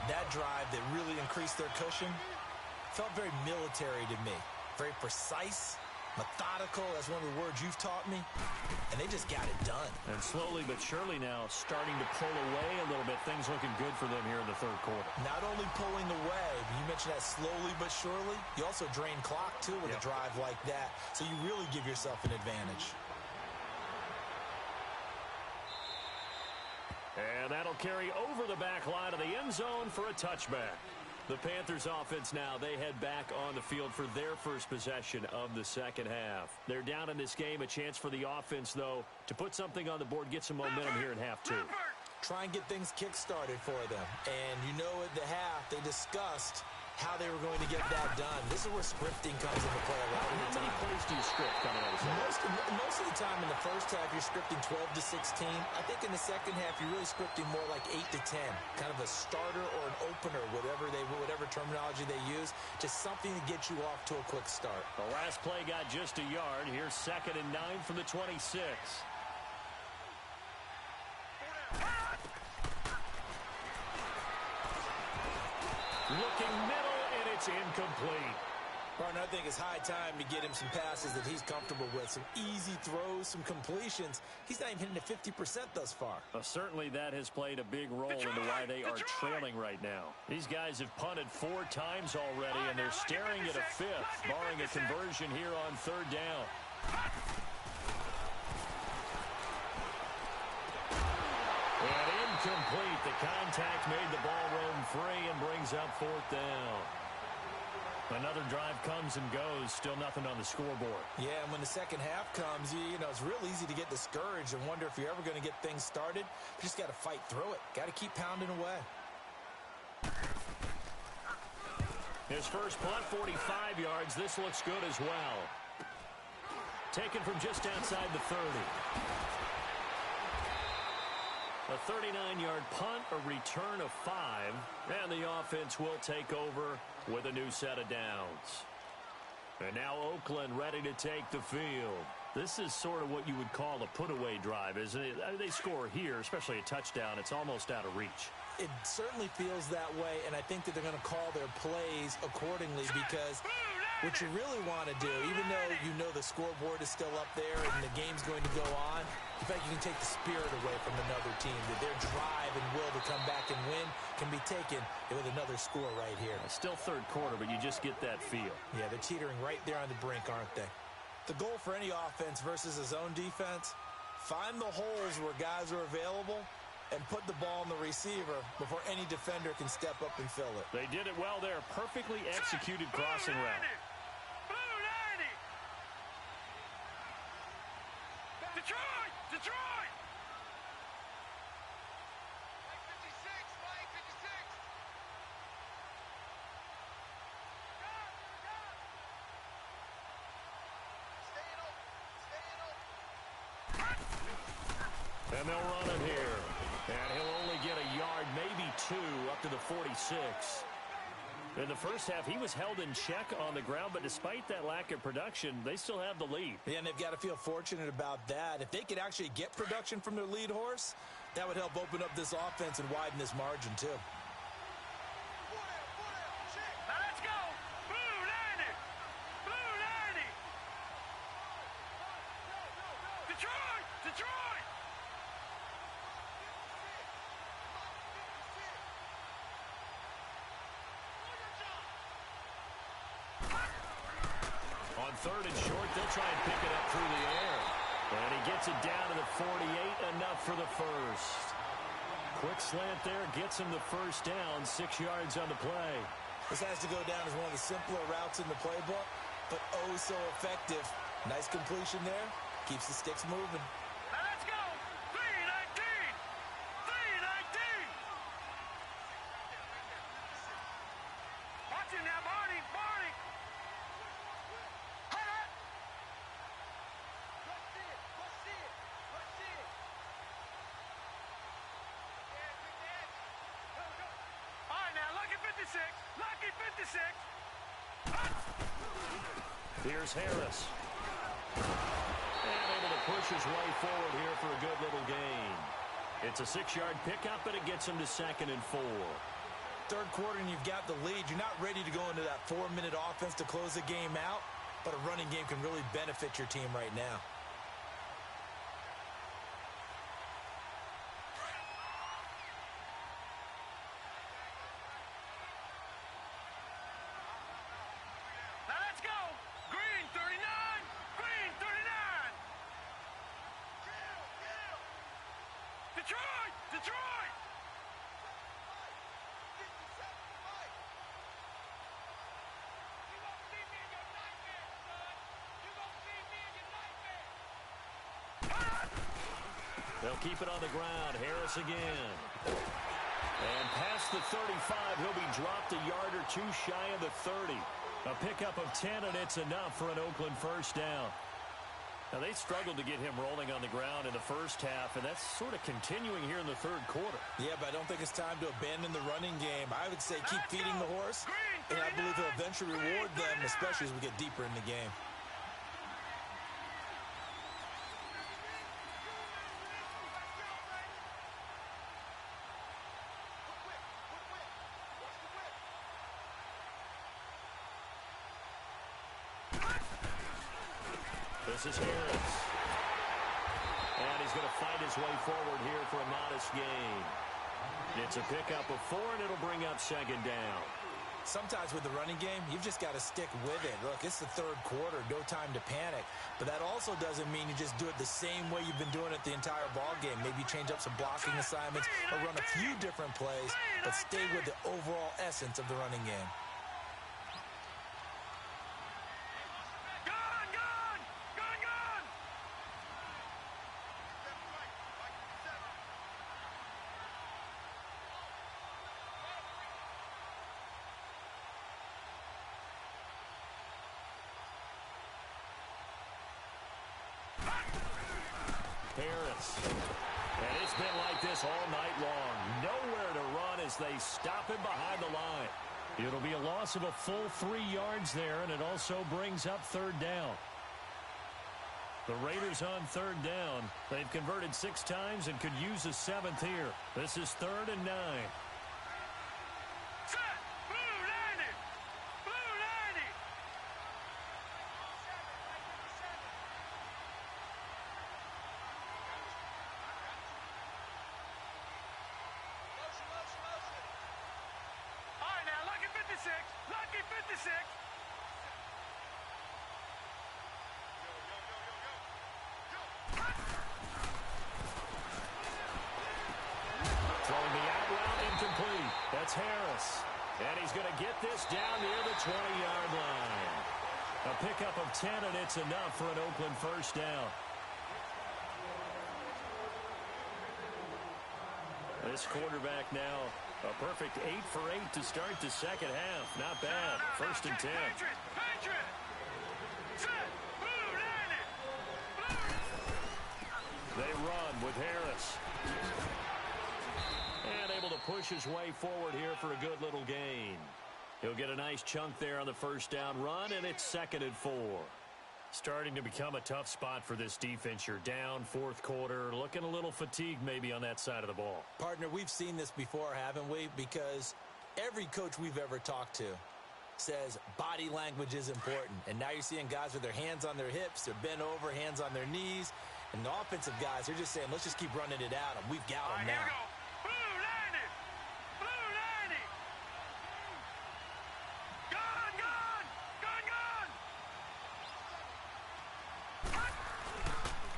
That drive that really increased their cushion felt very military to me. Very precise, methodical, that's one of the words you've taught me. And they just got it done. And slowly but surely now starting to pull away a little bit. Things looking good for them here in the 3rd quarter. Not only pulling away, but you mentioned that slowly but surely. You also drain clock, too, with a drive like that. So you really give yourself an advantage. And that'll carry over the back line of the end zone for a touchback. The Panthers offense now, they head back on the field for their first possession of the second half. They're down in this game. A chance for the offense, though, to put something on the board, get some momentum here in half 2. Try and get things kick-started for them. And you know at the half, they discussed how they were going to get that done. This is where scripting comes into play a lot of the time. How many plays do you script coming out of the Most of the time in the first half, you're scripting 12 to 16. I think in the second half, you're really scripting more like 8 to 10. Kind of a starter or an opener, whatever terminology they use. Just something to get you off to a quick start. The last play got just a yard. Here's 2nd and 9 from the 26. Looking middle, and it's incomplete. Martin, I think it's high time to get him some passes that he's comfortable with. Some easy throws, some completions. He's not even hitting at 50% thus far. Certainly that has played a big role into why they are trailing right now. These guys have punted 4 times already, and they're staring at a 5th, barring a conversion here on 3rd down. And incomplete. The contact made the ball roam free and brings up 4th down. Another drive comes and goes. Still nothing on the scoreboard. Yeah, and when the second half comes, you know, it's real easy to get discouraged and wonder if you're ever going to get things started. You just got to fight through it. Got to keep pounding away. His first punt, 45 yards. This looks good as well. Taken from just outside the 30. A 39-yard punt, a return of 5, and the offense will take over with a new set of downs. And now Oakland ready to take the field. This is sort of what you would call a put-away drive, isn't it? They score here, especially a touchdown. It's almost out of reach. It certainly feels that way, and I think that they're going to call their plays accordingly because what you really want to do, even though you know the scoreboard is still up there and the game's going to go on, in fact, you can take the spirit away from another team, that their drive and will to come back and win can be taken with another score right here. Still 3rd quarter, but you just get that feel. Yeah, they're teetering right there on the brink, aren't they? The goal for any offense versus a zone defense, find the holes where guys are available and put the ball on the receiver before any defender can step up and fill it. They did it well there. Perfectly executed crossing route. Blue 90. Detroit! Detroit! Mike 56, Mike 56. And they'll run it here. And he'll only get a yard, maybe 2, up to the 46. In the first half, he was held in check on the ground, but despite that lack of production, they still have the lead. Yeah, and they've got to feel fortunate about that. If they could actually get production from their lead horse, that would help open up this offense and widen this margin, too. Now let's go! Blue 90! Blue 90! Detroit! Detroit! On third and short, they'll try and pick it up through the air. And he gets it down to the 48, enough for the first. Quick slant there, gets him the first down, 6 yards on the play. This has to go down as one of the simpler routes in the playbook, but oh so effective. Nice completion there, keeps the sticks moving. Now let's go! 319! 319! Watch him now, Barney! Barney! All right, now, lucky 56! Lucky 56! Here's Harris. And able to push his way forward here for a good little gain. It's a 6-yard pickup, but it gets him to 2nd and 4. Third quarter and you've got the lead. You're not ready to go into that 4-minute offense to close the game out, but a running game can really benefit your team right now. Now let's go! Green 39! Green 39! Detroit! Detroit! You won't see me in your nightmare, son! You won't see me in your nightmare! They'll keep it on the ground. Harris again. And past the 35, he'll be dropped a yard or 2 shy of the 30. A pickup of 10, and it's enough for an Oakland first down. Now, they struggled to get him rolling on the ground in the first half, and that's sort of continuing here in the third quarter. Yeah, but I don't think it's time to abandon the running game. I would say keep feeding the horse, and I believe he'll eventually reward them, especially as we get deeper in the game. This is Harris. And he's going to fight his way forward here for a modest gain. It's a pickup of 4, and it'll bring up 2nd down. Sometimes with the running game, you've just got to stick with it. Look, it's the third quarter, no time to panic. But that also doesn't mean you just do it the same way you've been doing it the entire ball game. Maybe change up some blocking assignments or run a few different plays, but stay with the overall essence of the running game. Gone! Gone! Gone! Gone! Harris. And it's been like this all night long. Nowhere to run as they stop him behind the line. It'll be a loss of a full 3 yards there, and it also brings up 3rd down. The Raiders on 3rd down. They've converted 6 times and could use a 7th here. This is 3rd and 9. Set! Blue 90! Blue 90! All right, now, lucky 56! Lucky 56! it's Harris. And he's going to get this down near the 20-yard line. A pickup of 10, and it's enough for an Oakland first down. This quarterback now a perfect 8 for 8 to start the second half. Not bad. First and 10. They run with Harris. And able to push his way forward here for a good little gain. He'll get a nice chunk there on the first down run, and it's 2nd and 4. Starting to become a tough spot for this defense. You're down fourth quarter, looking a little fatigued maybe on that side of the ball. Partner, we've seen this before, haven't we? Because every coach we've ever talked to says body language is important. And now you're seeing guys with their hands on their hips, they're bent over, hands on their knees. And the offensive guys, they're just saying, let's just keep running it at them. We've got them now.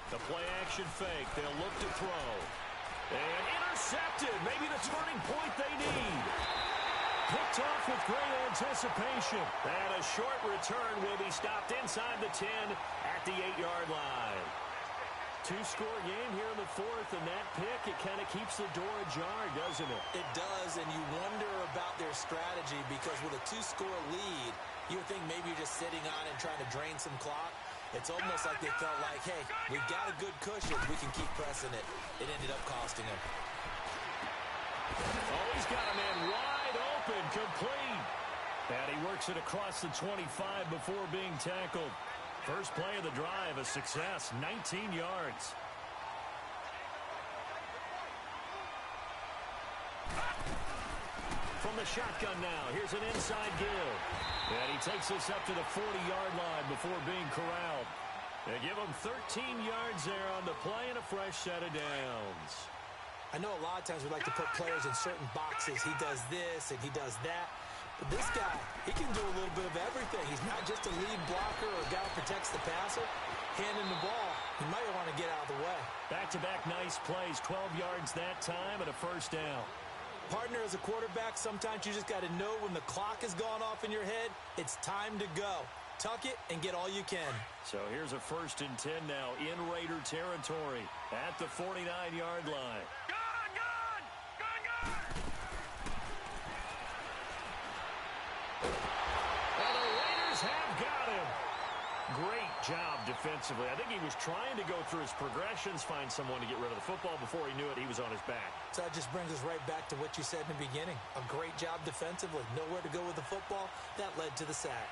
The play-action fake. They'll look to throw. And intercepted. Maybe the turning point they need. Picked off with great anticipation. And a short return will be stopped inside the 10 at the 8-yard line. Two-score game here in the fourth, and that pick, it kind of keeps the door ajar, doesn't it? It does, and you wonder about their strategy because with a two-score lead, you would think maybe you're just sitting on it and trying to drain some clock. It's almost like they felt like, hey, we've got a good cushion. We can keep pressing it. It ended up costing him. Oh, he's got a man wide open, complete. And he works it across the 25 before being tackled. First play of the drive, a success, 19 yards. From the shotgun now, here's an inside give. And he takes this up to the 40-yard line before being corralled. They give him 13 yards there on the play and a fresh set of downs. I know a lot of times we like to put players in certain boxes. He does this and he does that. But this guy, he can do a little bit of everything. He's not just a lead blocker or a guy who protects the passer. Handing the ball, he might want to get out of the way. Back-to-back nice plays, 12 yards that time and a first down. Partner, as a quarterback, sometimes you just got to know when the clock has gone off in your head, it's time to go. Tuck it and get all you can. So here's a 1st and 10 now in Raider territory at the 49-yard line. And the Raiders have got him. Great job defensively. I think he was trying to go through his progressions, find someone to get rid of the football. Before he knew it, he was on his back. So that just brings us right back to what you said in the beginning. A great job defensively. Nowhere to go with the football. That led to the sack.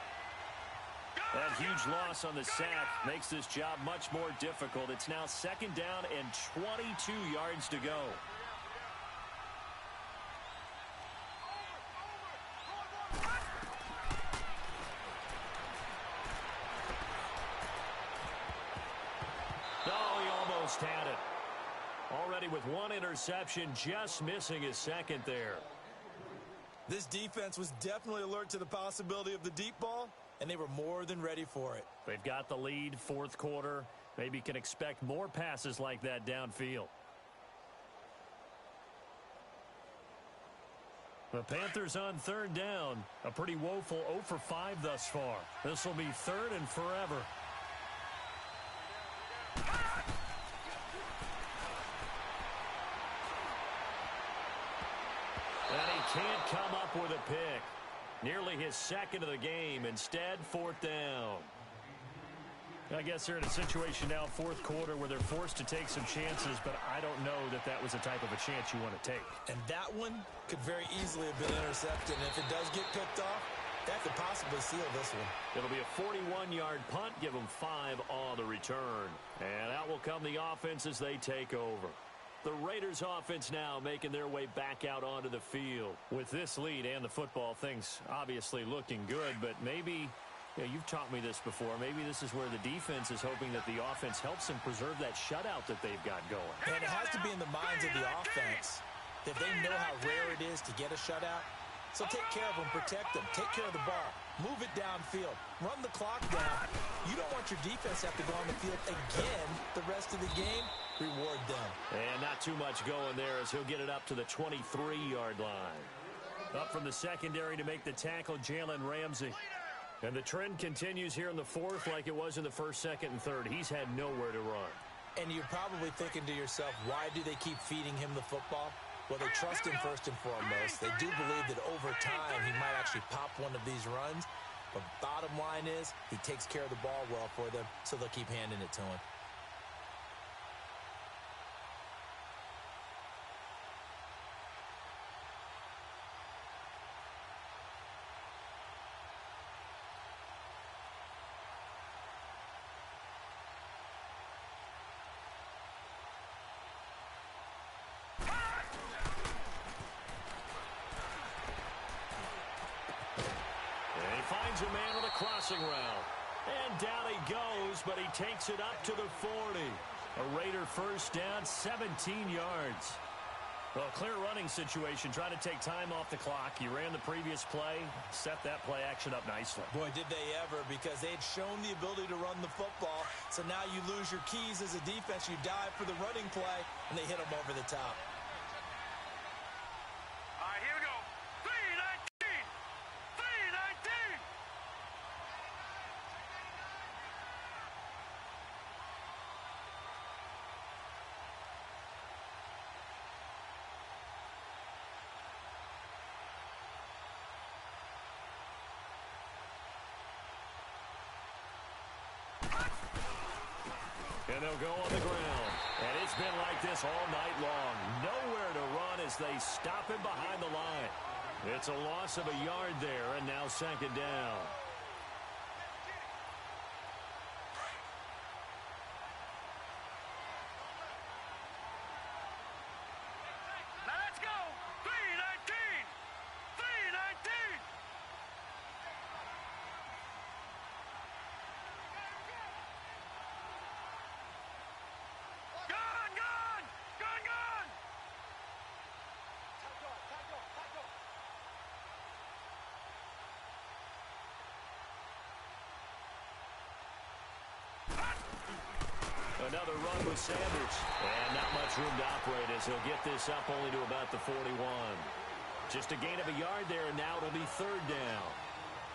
That huge loss on the sack makes this job much more difficult. It's now 2nd down and 22 yards to go. Oh, he almost had it. Already with one interception, just missing his 2nd there. This defense was definitely alert to the possibility of the deep ball, and they were more than ready for it. They've got the lead, fourth quarter. Maybe can expect more passes like that downfield. The Panthers on 3rd down. A pretty woeful 0 for 5 thus far. This will be 3rd and forever. And he can't come up with a pick. Nearly his 2nd of the game. Instead, 4th down. I guess they're in a situation now, fourth quarter, where they're forced to take some chances, but I don't know that that was the type of a chance you want to take. And that one could very easily have been intercepted. And if it does get picked off, that could possibly seal this one. It'll be a 41-yard punt, give them 5 on the return. And out will come the offense as they take over. The Raiders offense now making their way back out onto the field. With this lead and the football, things obviously looking good, but maybe, you've taught me this before, maybe this is where the defense is hoping that the offense helps them preserve that shutout that they've got going. And it has to be in the minds of the offense that they know how rare it is to get a shutout. So take care of them, protect them, take care of the ball, move it downfield, run the clock down. You don't want your defense to have to go on the field again the rest of the game. Reward them. And not too much going there as he'll get it up to the 23-yard line. Up from the secondary to make the tackle, Jalen Ramsey. And the trend continues here in the fourth like it was in the first, second, and third. He's had nowhere to run. And you're probably thinking to yourself, why do they keep feeding him the football? Well, they trust him first and foremost. They do believe that over time he might actually pop one of these runs. But bottom line is he takes care of the ball well for them, so they'll keep handing it to him. Finds a man with a crossing route. And down he goes, but he takes it up to the 40. A Raider first down, 17 yards. Well, clear running situation, trying to take time off the clock. You ran the previous play, set that play action up nicely. Boy, did they ever, because they had shown the ability to run the football. So now you lose your keys as a defense. You dive for the running play, and they hit them over the top. All right, here we go. 3-19. 3-19. And they'll go on the ground. And it's been like this all night long. Nowhere to run as they stop him behind the line. It's a loss of a yard there, and now second down. Now let's go. 3-19. 3-19. Gone, gone. Gone, gone. Another run with Sanders. And not much room to operate as he'll get this up only to about the 41. Just a gain of a yard there, and now it'll be third down.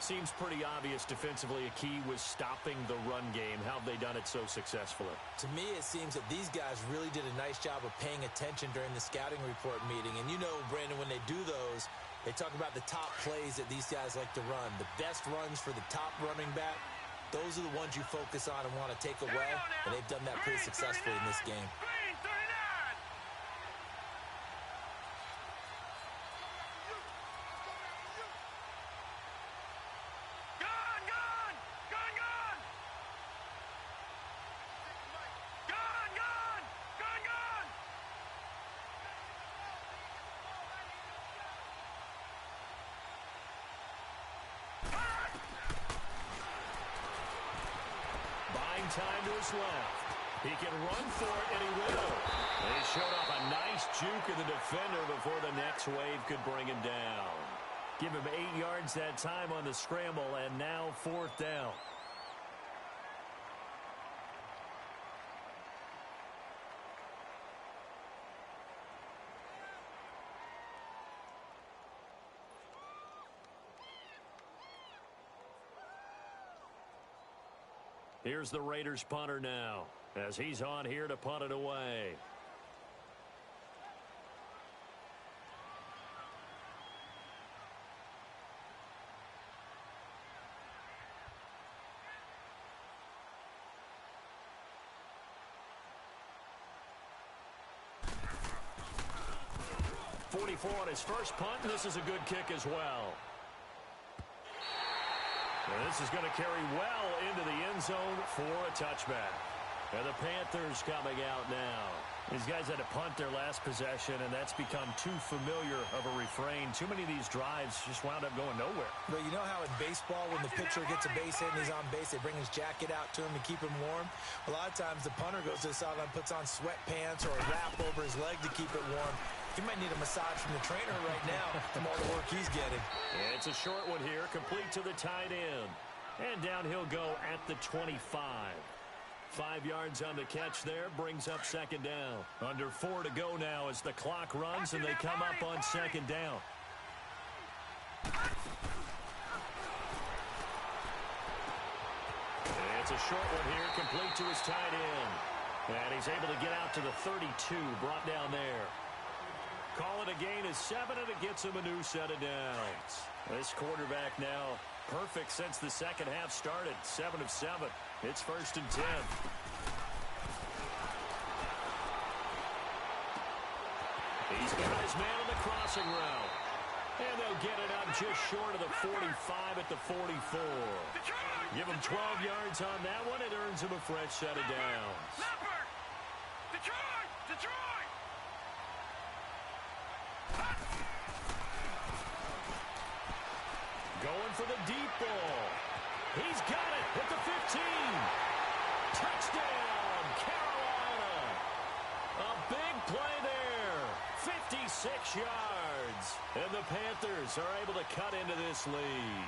Seems pretty obvious defensively a key was stopping the run game. How have they done it so successfully? To me, it seems that these guys really did a nice job of paying attention during the scouting report meeting. And you know, Brandon, when they do those, they talk about the top plays that these guys like to run. The best runs for the top running back, those are the ones you focus on and want to take away. And they've done that pretty successfully in this game. Green 39. Gone, gone. Gone, gone. Gone, gone. Gone, gone. Buying time to his left. He can run for it, and he will. And he showed up a nice juke of the defender before the next wave could bring him down. Give him 8 yards that time on the scramble, and now fourth down. Here's the Raiders punter now, as he's on here to punt it away. On his first punt, and this is a good kick as well. And this is going to carry well into the end zone for a touchback. And the Panthers coming out now. These guys had to punt their last possession, and that's become too familiar of a refrain. Too many of these drives just wound up going nowhere. But you know how in baseball, when the pitcher gets a base hit and he's on base, they bring his jacket out to him to keep him warm? A lot of times the punter goes to the sideline, puts on sweatpants or a wrap over his leg to keep it warm. He might need a massage from the trainer right now from all the work he's getting. And it's a short one here, complete to the tight end. And down he'll go at the 25. 5 yards on the catch there, brings up second down. Under 4 to go now as the clock runs and they come up on second down. It's a short one here, complete to his tight end. And he's able to get out to the 32, brought down there. Call it a gain of 7, and it gets him a new set of downs. This quarterback now perfect since the second half started. 7 of 7. It's 1st and 10. He's got his man on the crossing route. And they'll get it up just short of the 45 at the 44. Give him 12 yards on that one. It earns him a fresh set of downs. Detroit! Going for the deep ball. He's got it at the 15. Touchdown, Carolina. A big play there. 56 yards. And the Panthers are able to cut into this lead.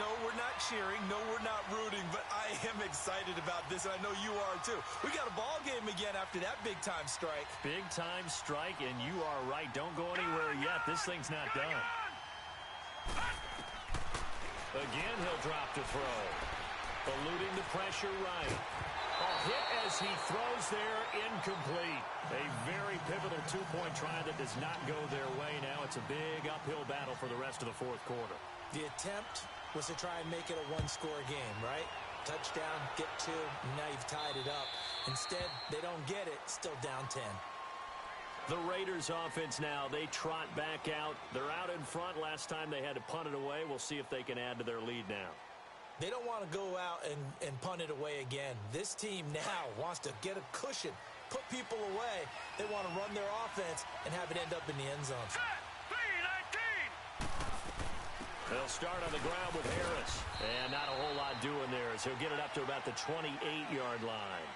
No, we're not cheering. No, we're not rooting. But I am excited about this, and I know you are too. We got a ball game again after that big-time strike. Big-time strike, and you are right. Don't go anywhere yet. This thing's not done. Again, he'll drop to throw. Eluding the pressure right. A hit as he throws there, incomplete. A very pivotal two-point try that does not go their way. Now it's a big uphill battle for the rest of the fourth quarter. The attempt was to try and make it a one-score game, right? Touchdown, get 2, and now you've tied it up. Instead, they don't get it, still down 10. The Raiders offense now, they trot back out. They're out in front. Last time they had to punt it away. We'll see if they can add to their lead now. They don't want to go out and punt it away again. This team now wants to get a cushion, put people away. They want to run their offense and have it end up in the end zone. They'll start on the ground with Harris. And not a whole lot doing there as he'll get it up to about the 28-yard line.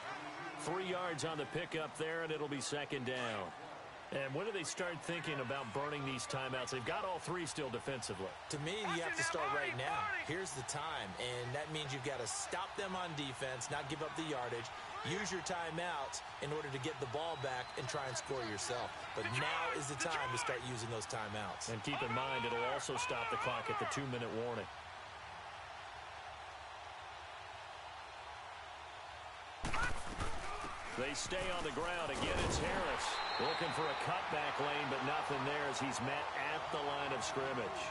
3 yards on the pickup there, and it'll be 2nd down. And when do they start thinking about burning these timeouts? They've got all 3 still defensively. To me, you have to start right now. Here's the time, and that means you've got to stop them on defense, not give up the yardage, use your timeouts in order to get the ball back and try and score yourself. But now is the time to start using those timeouts. And keep in mind, it'll also stop the clock at the 2-minute warning. They stay on the ground. Again, it's Harris. Looking for a cutback lane, but nothing there as he's met at the line of scrimmage.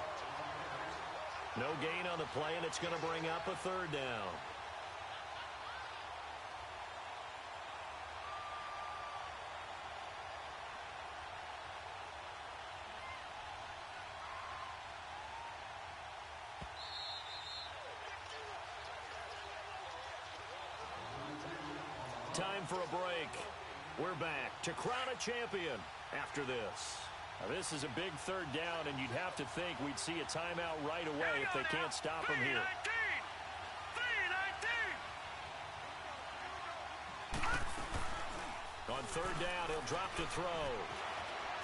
No gain on the play, and it's going to bring up a 3rd down. Time for a break. We're back to crown a champion after this. Now, this is a big 3rd down, and you'd have to think we'd see a timeout right away if they can't stop him here. On 3rd down, he'll drop to throw.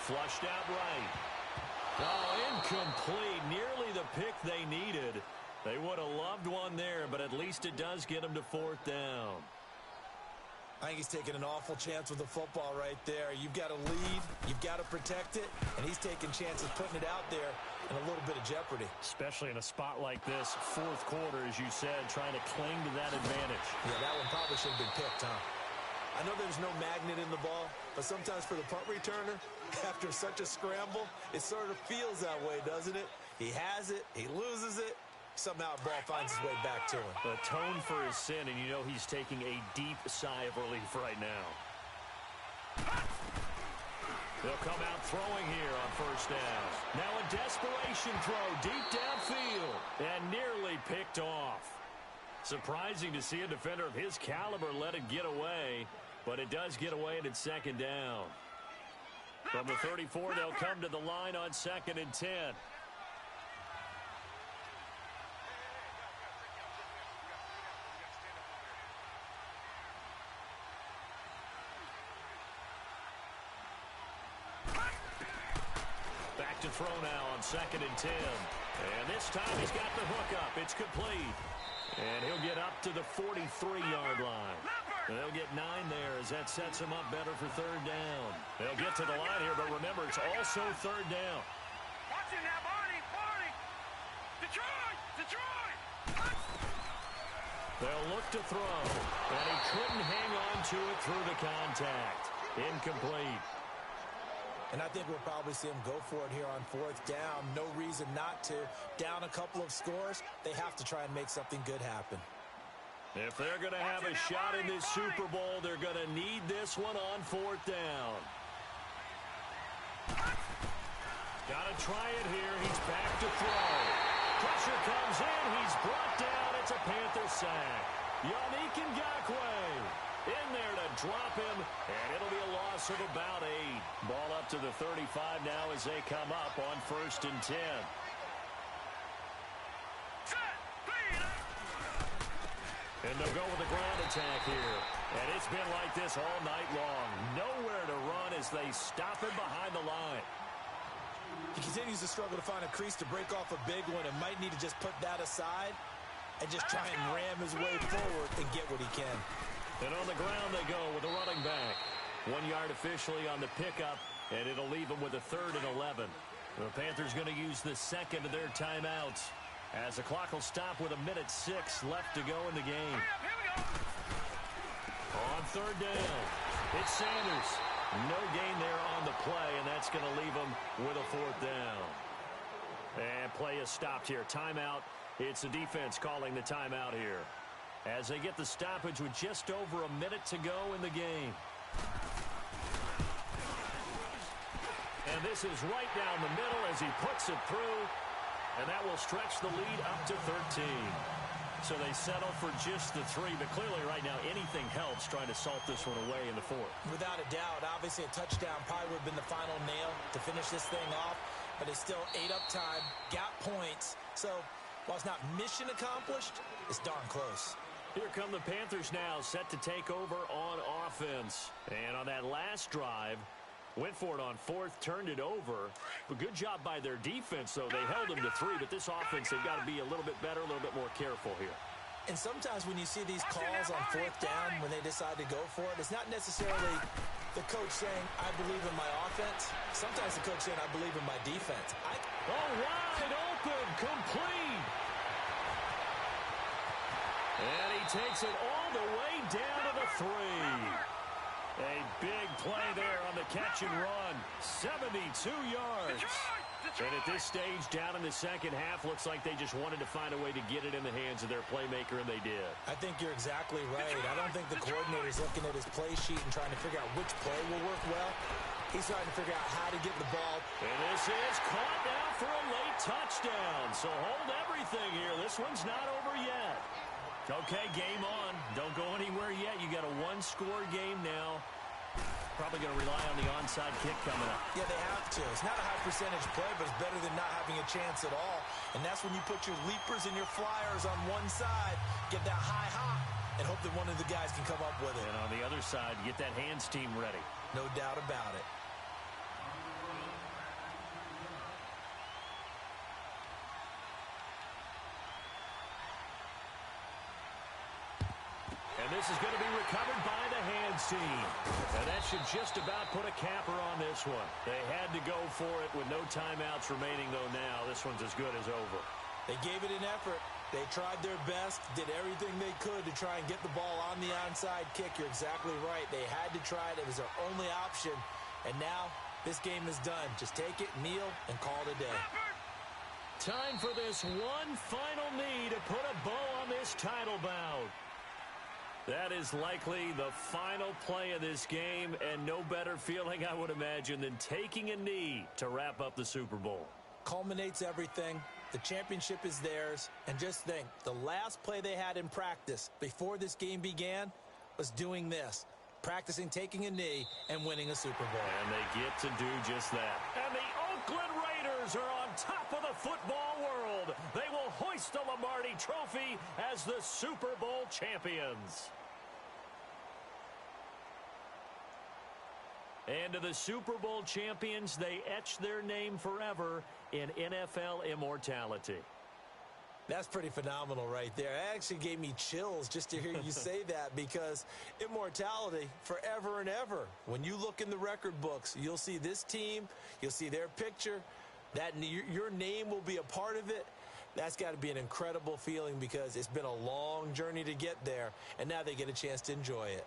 Flushed out right. Oh, incomplete. Nearly the pick they needed. They would have loved one there, but at least it does get them to 4th down. I think he's taking an awful chance with the football right there. You've got to lead, you've got to protect it, and he's taking chances putting it out there in a little bit of jeopardy. Especially in a spot like this, 4th quarter, as you said, trying to cling to that advantage. Yeah, that one probably should have been picked, huh? I know there's no magnet in the ball, but sometimes for the punt returner, after such a scramble, it sort of feels that way, doesn't it? He has it, he loses it. Somehow the ball finds its way back to him. Atone for his sin, and you know he's taking a deep sigh of relief right now. They'll come out throwing here on 1st down. Now a desperation throw deep downfield and nearly picked off. Surprising to see a defender of his caliber let it get away, but it does get away and it's 2nd down. From the 34, they'll come to the line on 2nd and 10. To throw now on 2nd and 10. And this time he's got the hook up. It's complete. And he'll get up to the 43-yard line. And they'll get 9 there as that sets him up better for 3rd down. They'll get to the line here, but remember, it's also 3rd down. Watch it now, Barney! Detroit! They'll look to throw, and he couldn't hang on to it through the contact. Incomplete. And I think we'll probably see him go for it here on fourth down. No reason not to. Down a couple of scores, they have to try and make something good happen. If they're going to have a shot in this Super Bowl, they're going to need this one on fourth down. Got to try it here. He's back to throw. Pressure comes in. He's brought down. It's a Panther sack. Yannick Ngakoue in there to drop him, and it'll be a loss of about 8. Ball up to the 35 now as they come up on 1st and 10. And they'll go with the ground attack here. And it's been like this all night long. Nowhere to run as they stop him behind the line. He continues to struggle to find a crease to break off a big one and might need to just put that aside and just try and ram his way forward and get what he can. And on the ground they go with the running back. 1 yard officially on the pickup, and it'll leave them with a 3rd and 11. The Panthers going to use the second of their timeouts as the clock will stop with 1:06 left to go in the game. On 3rd down, it's Sanders. No gain there on the play, and that's going to leave them with a 4th down. And play is stopped here. Timeout. It's the defense calling the timeout here as they get the stoppage with just over a minute to go in the game. And this is right down the middle as he puts it through, and that will stretch the lead up to 13. So they settle for just the 3, but clearly right now anything helps trying to salt this one away in the 4th. Without a doubt, obviously a touchdown probably would have been the final nail to finish this thing off, but it's still 8 up time, got points. So while it's not mission accomplished, it's darn close. Here come the Panthers now, set to take over on offense. And on that last drive, went for it on 4th, turned it over. But good job by their defense, though. They held them to 3, but this offense, they've got to be a little bit better, a little bit more careful here. And sometimes when you see these calls on 4th down, when they decide to go for it, it's not necessarily the coach saying, I believe in my offense. Sometimes the coach saying, I believe in my defense. Wide open, complete. And he takes it all the way down to the 3. A big play there on the catch and run. 72 yards. And at this stage, down in the second half, looks like they just wanted to find a way to get it in the hands of their playmaker, and they did. I think you're exactly right. I don't think the coordinator's looking at his play sheet and trying to figure out which play will work well. He's trying to figure out how to get the ball. And this is caught now for a late touchdown. So hold everything here. This one's not over yet. Okay, game on. Don't go anywhere yet. You got a 1-score game now. Probably going to rely on the onside kick coming up. Yeah, they have to. It's not a high percentage play, but it's better than not having a chance at all. And that's when you put your leapers and your flyers on one side, get that high hop, and hope that one of the guys can come up with it. And on the other side, get that hands team ready. No doubt about it. And this is going to be recovered by the hands team. And that should just about put a capper on this one. They had to go for it with no timeouts remaining, though now. This one's as good as over. They gave it an effort. They tried their best, did everything they could to try and get the ball on the onside kick. You're exactly right. They had to try it. It was their only option. And now this game is done. Just take it, kneel, and call it a day. Time for this one final knee to put a bow on this title bout. That is likely the final play of this game, and no better feeling, I would imagine, than taking a knee to wrap up the Super Bowl. Culminates everything. The championship is theirs. And just think, the last play they had in practice before this game began was doing this, practicing taking a knee and winning a Super Bowl. And they get to do just that. And the Oakland Raiders are on top of the football world. They will hoist the Lombardi Trophy as the Super Bowl champions. And to the Super Bowl champions, they etch their name forever in NFL immortality. That's pretty phenomenal right there. It actually gave me chills just to hear you say that, because immortality forever and ever. When you look in the record books, you'll see this team, you'll see their picture, that your name will be a part of it. That's got to be an incredible feeling because it's been a long journey to get there, and now they get a chance to enjoy it.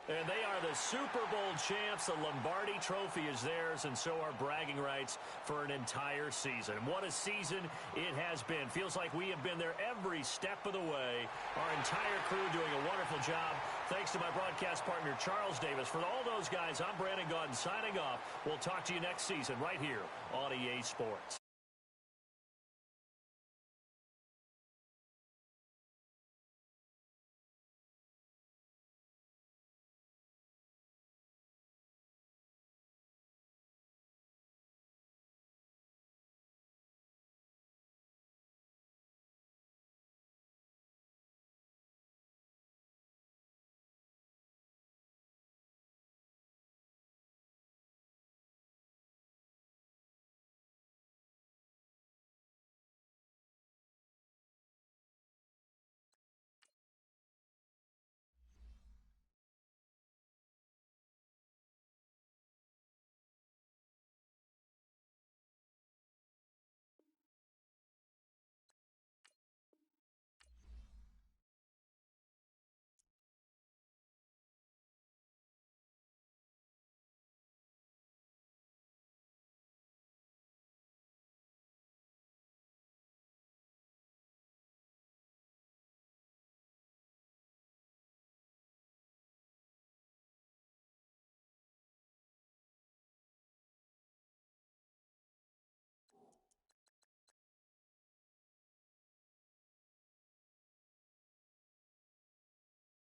And they are the Super Bowl champs. The Lombardi Trophy is theirs, and so are bragging rights for an entire season. What a season it has been. Feels like we have been there every step of the way. Our entire crew doing a wonderful job. Thanks to my broadcast partner, Charles Davis. For all those guys, I'm Brandon Gaudin signing off. We'll talk to you next season right here on EA Sports.